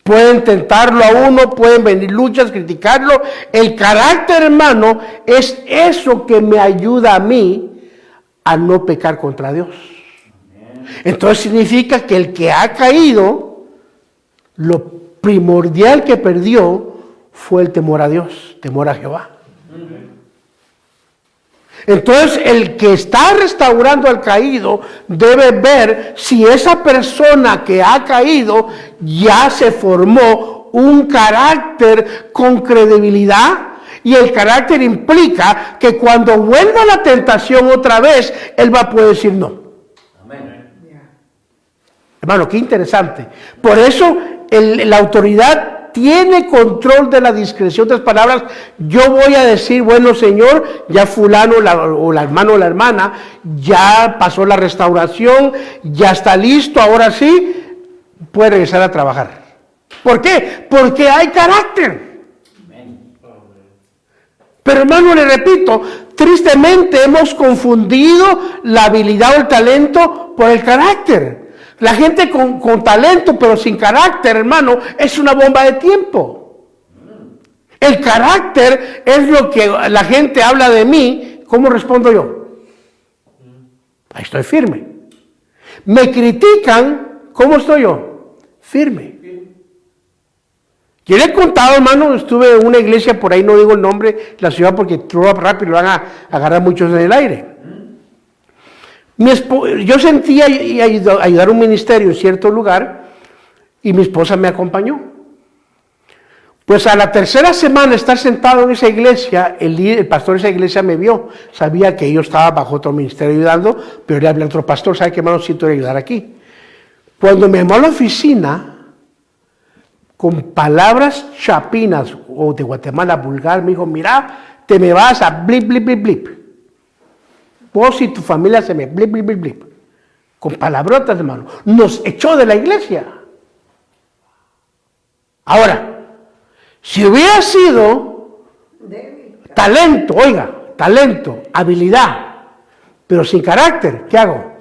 Pueden tentarlo a uno, pueden venir luchas, criticarlo. El carácter, hermano, es eso que me ayuda a mí a no pecar contra Dios. Entonces significa que el que ha caído, lo primordial que perdió fue el temor a Dios, temor a Jehová. Entonces el que está restaurando al caído debe ver si esa persona que ha caído ya se formó un carácter con credibilidad, y el carácter implica que cuando vuelva la tentación otra vez, él va a poder decir no. Amén. Hermano, qué interesante. Por eso la autoridad tiene control de la discreción. Otras palabras, yo voy a decir, bueno Señor, ya fulano o la hermana o la hermana, ya pasó la restauración, ya está listo, ahora sí, puede regresar a trabajar. ¿Por qué? Porque hay carácter. Amén. Pero hermano, le repito, tristemente hemos confundido la habilidad o el talento por el carácter. La gente con talento pero sin carácter, hermano, es una bomba de tiempo. El carácter es lo que la gente habla de mí. ¿Cómo respondo yo? Ahí estoy firme. Me critican, ¿cómo estoy yo? Firme. Yo le he contado, hermano, estuve en una iglesia, por ahí no digo el nombre de la ciudad porque rápido lo van a agarrar muchos en el aire. Yo sentía ayudar a un ministerio en cierto lugar y mi esposa me acompañó. Pues a la tercera semana de estar sentado en esa iglesia, el pastor de esa iglesia me vio. Sabía que yo estaba bajo otro ministerio ayudando, pero le hablé a otro pastor, ¿sabe qué, hermano? Siento ayudar aquí. Cuando me llamó a la oficina, con palabras chapinas o de Guatemala vulgar, me dijo, mira, te me vas a blip, blip, blip, blip. Vos y tu familia se me blip, blip, blip, blip. Con palabrotas, hermano. Nos echó de la iglesia. Ahora, si hubiera sido talento, oiga, talento, habilidad, pero sin carácter, ¿qué hago?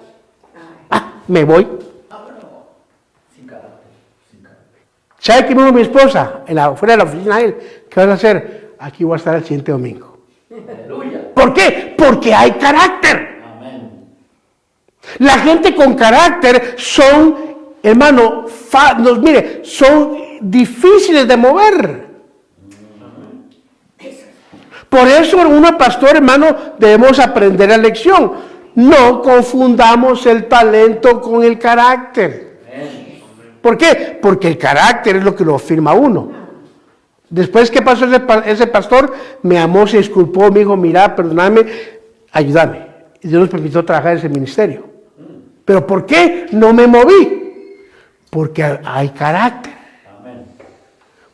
Me voy. Sin carácter. Sin carácter. ¿Sabe qué me dijo mi esposa? Fuera de la oficina, ¿qué vas a hacer? Aquí voy a estar el siguiente domingo. Aleluya. ¿Por qué? Porque hay carácter. Amén. La gente con carácter son, hermano, mire, son difíciles de mover. Por eso, uno pastor, hermano, debemos aprender la lección. No confundamos el talento con el carácter. Amén. ¿Por qué? Porque el carácter es lo que lo firma uno. Después que pasó ese pastor, me amó, se disculpó, me dijo, mira, perdóname, ayúdame. Y Dios nos permitió trabajar en ese ministerio. ¿Pero por qué no me moví? Porque hay carácter. Amén.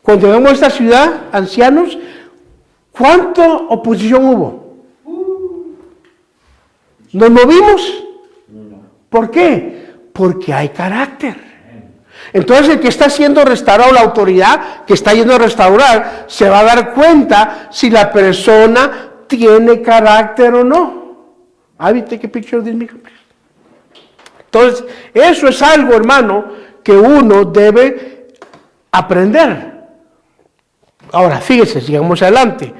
Cuando llegamos a esta ciudad, ancianos, ¿cuánta oposición hubo? ¿Nos movimos? ¿Por qué? Porque hay carácter. Entonces el que está siendo restaurado, la autoridad que está yendo a restaurar, se va a dar cuenta si la persona tiene carácter o no. Abby, take a picture of this, please. Entonces, eso es algo, hermano, que uno debe aprender. Ahora, fíjese, sigamos adelante.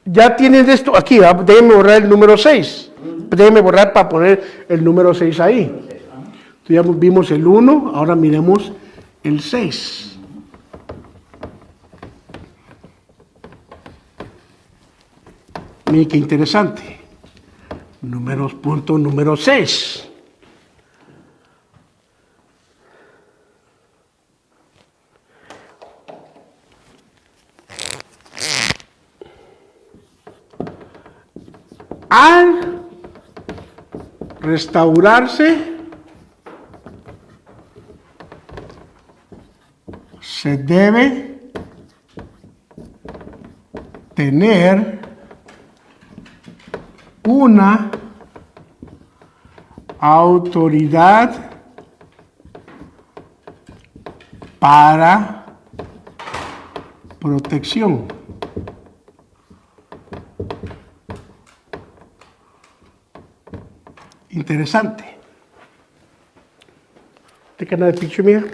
Ya tienen esto aquí, déjenme borrar el número 6. Déjenme borrar para poner el número 6 ahí. Entonces, ya vimos el 1, ahora miremos el 6. Miren qué interesante. Punto número 6. Al restaurarse, se debe tener una autoridad para protección. Interesante. Take another picture, mira.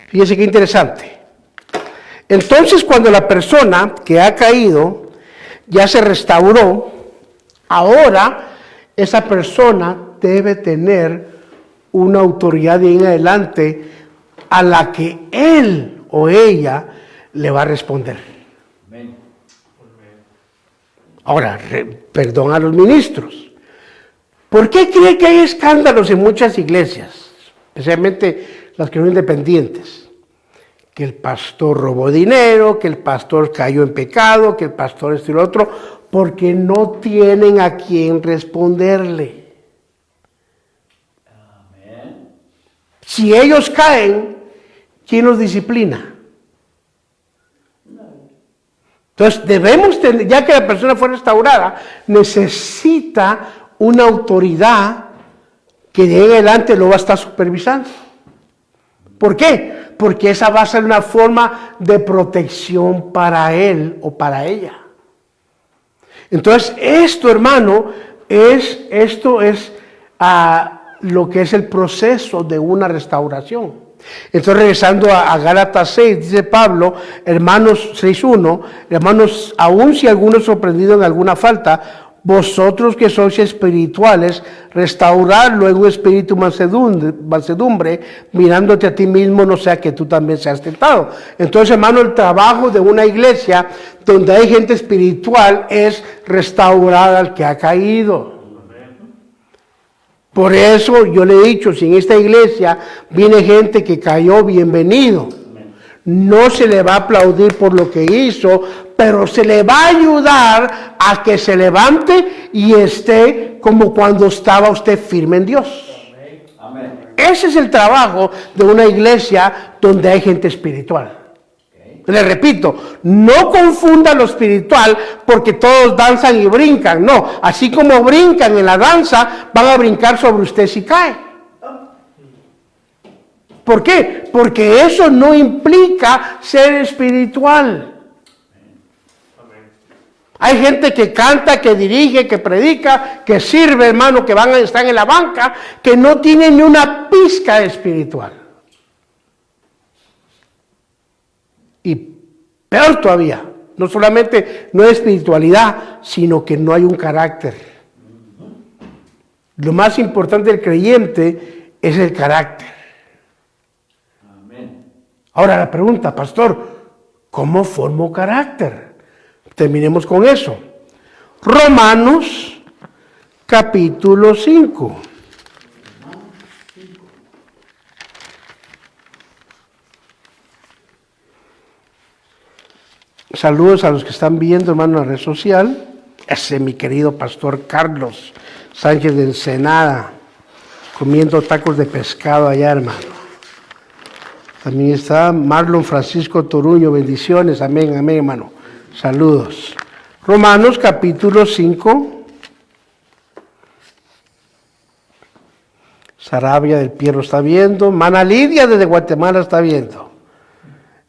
Fíjese qué interesante. Entonces, cuando la persona que ha caído ya se restauró, ahora esa persona debe tener una autoridad de ahí en adelante a la que él o ella le va a responder. Amén. Ahora, perdón a los ministros. ¿Por qué cree que hay escándalos en muchas iglesias, especialmente las que son independientes? Que el pastor robó dinero, que el pastor cayó en pecado, que el pastor esto y lo otro, porque no tienen a quién responderle. Amén. Si ellos caen, ¿quién los disciplina? Entonces debemos tener, ya que la persona fue restaurada, necesita una autoridad que de ahí en adelante lo va a estar supervisando. ¿Por qué? Porque esa va a ser una forma de protección para él o para ella. Entonces, esto, hermano, es lo que es el proceso de una restauración. Entonces, regresando a Gálatas 6, dice Pablo, hermanos 6.1, hermanos, aun si alguno es sorprendido en alguna falta, vosotros que sois espirituales, restaurarlo en un espíritu mansedumbre, mirándote a ti mismo, no sea que tú también seas tentado. Entonces, hermano, el trabajo de una iglesia donde hay gente espiritual es restaurar al que ha caído. Por eso yo le he dicho, si en esta iglesia viene gente que cayó, bienvenido. No se le va a aplaudir por lo que hizo, pero se le va a ayudar a que se levante y esté como cuando estaba usted firme en Dios. Amén. Ese es el trabajo de una iglesia donde hay gente espiritual. Le repito, no confunda lo espiritual porque todos danzan y brincan. No, así como brincan en la danza, van a brincar sobre usted si cae. ¿Por qué? Porque eso no implica ser espiritual. Hay gente que canta, que dirige, que predica, que sirve, hermano, que están en la banca, que no tienen ni una pizca espiritual. Y peor todavía, no solamente no hay espiritualidad, sino que no hay un carácter. Lo más importante del creyente es el carácter. Ahora la pregunta, pastor, ¿cómo formo carácter? Terminemos con eso. Romanos capítulo 5. Saludos a los que están viendo, hermano, en la red social. Ese mi querido pastor Carlos Sánchez de Ensenada, comiendo tacos de pescado allá, hermano. También está Marlon Francisco Toruño, bendiciones, amén, amén, hermano. Saludos. Romanos capítulo 5. Sarabia del Pierro está viendo. Mana Lidia desde Guatemala está viendo.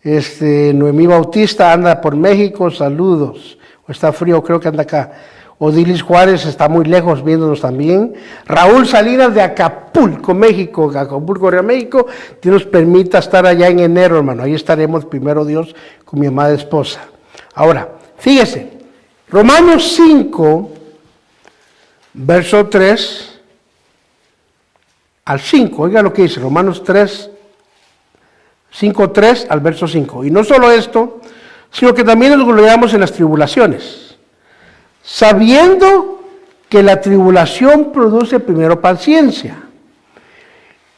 Noemí Bautista anda por México, saludos. O está frío, creo que anda acá. Odilis Juárez está muy lejos viéndonos también. Raúl Salinas de Acapulco, México, México. Dios nos permita estar allá en enero, hermano. Ahí estaremos, primero Dios, con mi amada esposa. Ahora, fíjese, Romanos 5, verso 3 al 5. Oiga lo que dice, Romanos 3, 5, 3 al verso 5. Y no solo esto, sino que también nos gloriamos en las tribulaciones, sabiendo que la tribulación produce primero paciencia,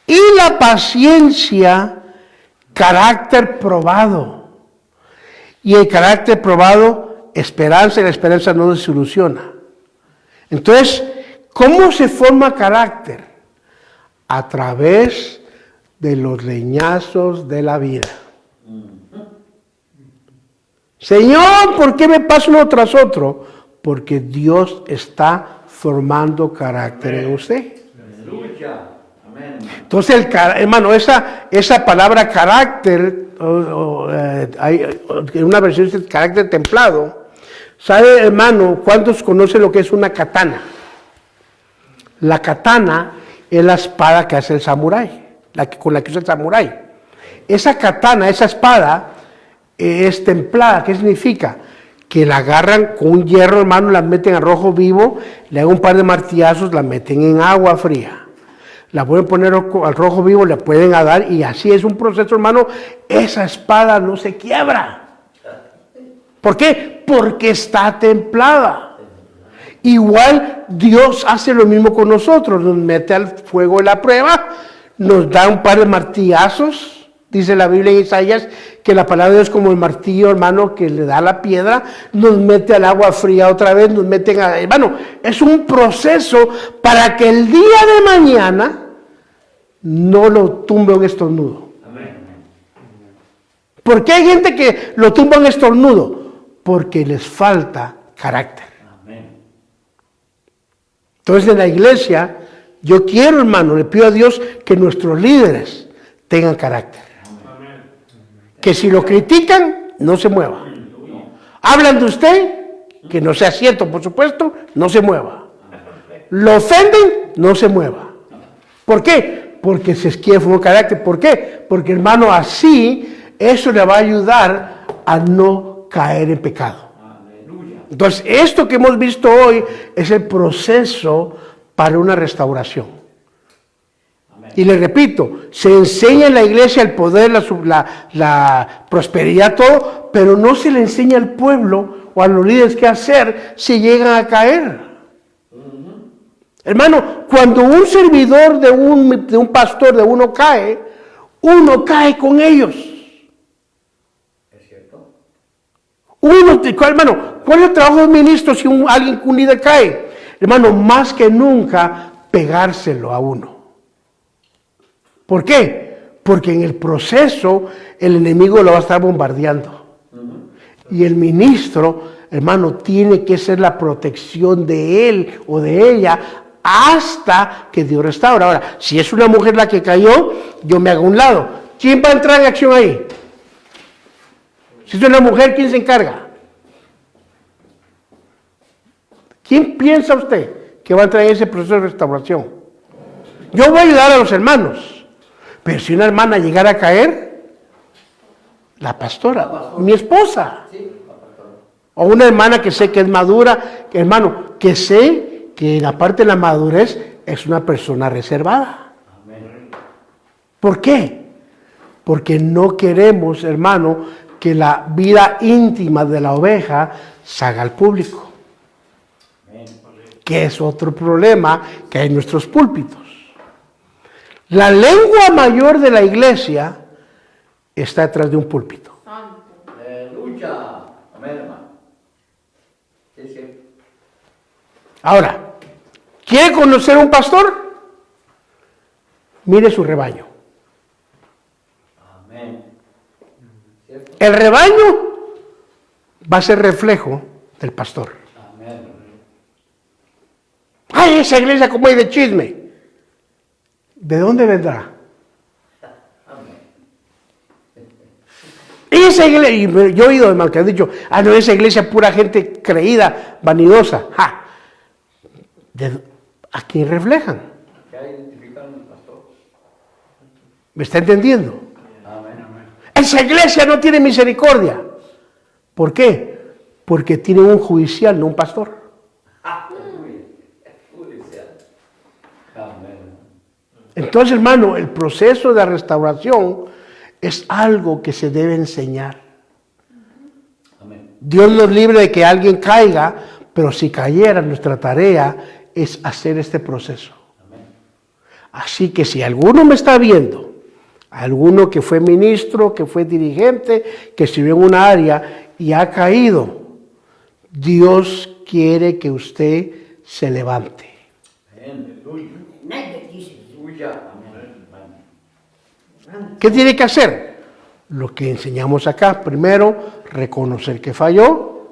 y la paciencia carácter probado, y el carácter probado esperanza, y la esperanza no desilusiona. Entonces, ¿cómo se forma carácter? A través de los leñazos de la vida. Señor, ¿por qué me pasa uno tras otro? Porque Dios está formando carácter en usted. Aleluya. Amén. Entonces, hermano, esa palabra carácter, hay una versión dice carácter templado. ¿Sabe, hermano, cuántos conocen lo que es una katana? La katana es la espada que hace el samurái, con la que usa el samurái. Esa katana, esa espada, es templada. ¿Qué significa? Que la agarran con un hierro, hermano, la meten a rojo vivo, le hagan un par de martillazos, la meten en agua fría. La pueden poner al rojo vivo, le pueden dar, y así es un proceso, hermano. Esa espada no se quiebra. ¿Por qué? Porque está templada. Igual Dios hace lo mismo con nosotros, nos mete al fuego de la prueba, nos da un par de martillazos. Dice la Biblia en Isaías que la palabra de Dios es como el martillo, hermano, que le da la piedra, nos mete al agua fría otra vez, nos meten a... Hermano, es un proceso para que el día de mañana no lo tumbe un estornudo. Amén. ¿Por qué hay gente que lo tumba un estornudo? Porque les falta carácter. Amén. Entonces en la iglesia, yo quiero, hermano, le pido a Dios que nuestros líderes tengan carácter. Que si lo critican, no se mueva. Hablan de usted, que no sea cierto, por supuesto, no se mueva. Lo ofenden, no se mueva. ¿Por qué? Porque se quiere formar carácter. ¿Por qué? Porque, hermano, así, eso le va a ayudar a no caer en pecado. Entonces, esto que hemos visto hoy es el proceso para una restauración. Y le repito, se enseña en la iglesia el poder, la prosperidad, todo, pero no se le enseña al pueblo o a los líderes qué hacer si llegan a caer. Hermano, cuando un servidor de un pastor, de uno cae con ellos. ¿Es cierto? Hermano, ¿cuál es el trabajo del ministro si un líder cae? Hermano, más que nunca, pegárselo a uno. ¿Por qué? Porque en el proceso el enemigo lo va a estar bombardeando. Y el ministro, hermano, tiene que ser la protección de él o de ella hasta que Dios restaure. Ahora, si es una mujer la que cayó, yo me hago a un lado. ¿Quién va a entrar en acción ahí? Si es una mujer, ¿quién se encarga? ¿Quién piensa usted que va a entrar en ese proceso de restauración? Yo voy a ayudar a los hermanos. Pero si una hermana llegara a caer, la pastora, mi esposa, o una hermana que sé que es madura, hermano, que sé que en la parte de la madurez es una persona reservada. ¿Por qué? Porque no queremos, hermano, que la vida íntima de la oveja salga al público, que es otro problema que hay en nuestros púlpitos. La lengua mayor de la iglesia está detrás de un púlpito. Aleluya. Amén, hermano. Sí, sí. Ahora, ¿quiere conocer un pastor? Mire su rebaño. Amén. ¿Cierto? El rebaño va a ser reflejo del pastor. Amén. ¡Ay, esa iglesia como hay de chisme! ¿De dónde vendrá? Esa iglesia, yo he oído, hermano, que han dicho, no, esa iglesia es pura gente creída, vanidosa. ¡Ja! ¿A quién reflejan? ¿Qué identificaron el pastor? ¿Me está entendiendo? Amén. Esa iglesia no tiene misericordia. ¿Por qué? Porque tiene un judicial, no un pastor. Amén. Entonces, hermano, el proceso de restauración es algo que se debe enseñar. Amén. Dios nos libre de que alguien caiga, pero si cayera, nuestra tarea es hacer este proceso. Amén. Así que si alguno me está viendo, alguno que fue ministro, que fue dirigente, que sirvió en una área y ha caído, Dios quiere que usted se levante. Amén. Nadie dice. Aleluya. Amén. ¿Qué tiene que hacer? Lo que enseñamos acá. Primero, reconocer que falló.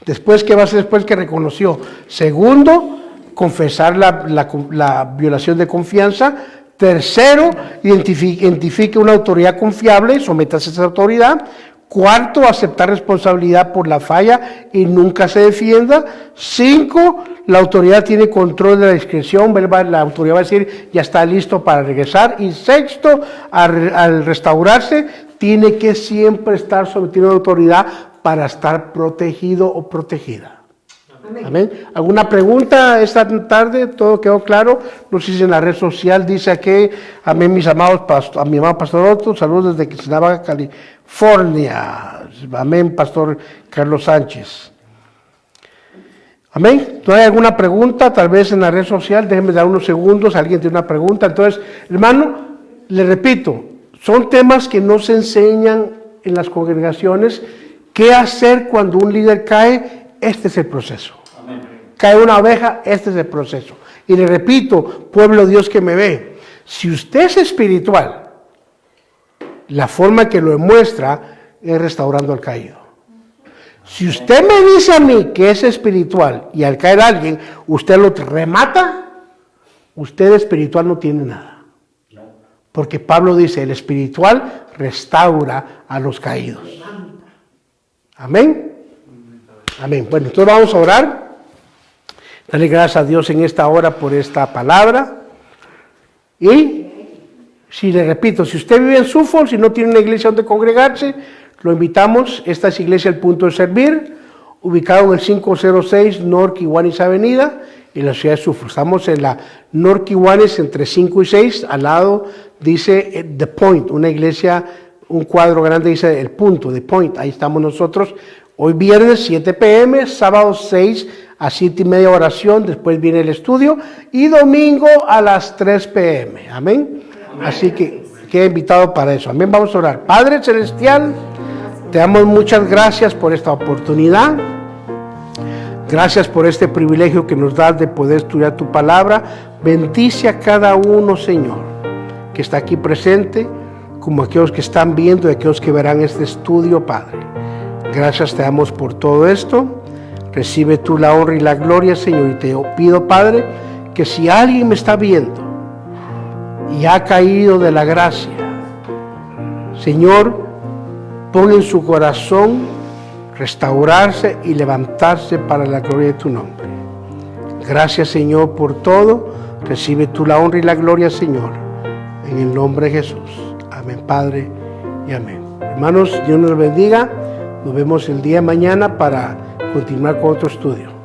Después, ¿qué va a hacer después que reconoció? Segundo, confesar la violación de confianza. Tercero, identifique una autoridad confiable, sométase a esa autoridad. Cuarto, aceptar responsabilidad por la falla y nunca se defienda. 5, la autoridad tiene control de la discreción, la autoridad va a decir ya está listo para regresar. Y sexto, al restaurarse, tiene que siempre estar sometido a la autoridad para estar protegido o protegida. Amén. Amén. ¿Alguna pregunta esta tarde? ¿Todo quedó claro? No sé si en la red social dice aquí, amén, mis amados a mi amado Pastor Otto, saludos desde Cuernavaca, California. Amén, Pastor Carlos Sánchez. Amén. ¿No hay alguna pregunta? Tal vez en la red social, déjenme dar unos segundos, alguien tiene una pregunta. Entonces, hermano, le repito, son temas que no se enseñan en las congregaciones. ¿Qué hacer cuando un líder cae? Este es el proceso. Amén. Cae una oveja, este es el proceso. Y le repito, pueblo de Dios que me ve, si usted es espiritual, la forma que lo demuestra es restaurando al caído. Si usted me dice a mí que es espiritual y al caer alguien, usted lo remata, usted espiritual no tiene nada. Porque Pablo dice, el espiritual restaura a los caídos. Amén. Amén. Bueno, entonces vamos a orar. Dale gracias a Dios en esta hora por esta palabra. Y, si le repito, si usted vive en Suffolk, si no tiene una iglesia donde congregarse, lo invitamos. Esta es Iglesia El Punto de Servir, ubicado en el 506 North Kiwanis Avenida, en la ciudad de Suffolk. Estamos en la North Kiwanis entre 5 y 6, al lado dice The Point, una iglesia, un cuadro grande dice El Punto, The Point, ahí estamos nosotros. Hoy viernes 7 p.m., sábado 6 a 7 y media oración, después viene el estudio, y domingo a las 3 p.m. Amén. Así que queda invitado para eso. Amén. Vamos a orar. Padre Celestial, te damos muchas gracias por esta oportunidad. Gracias por este privilegio que nos das de poder estudiar tu palabra. Bendice a cada uno, Señor, que está aquí presente, como aquellos que están viendo y aquellos que verán este estudio, Padre. Gracias te damos por todo esto. Recibe tú la honra y la gloria, Señor. Y te pido, Padre, que si alguien me está viendo y ha caído de la gracia, Señor, pon en su corazón restaurarse y levantarse para la gloria de tu nombre. Gracias, Señor, por todo. Recibe tú la honra y la gloria, Señor, en el nombre de Jesús. Amén, Padre, y amén. Hermanos, Dios nos bendiga. Nos vemos el día de mañana para continuar con otro estudio.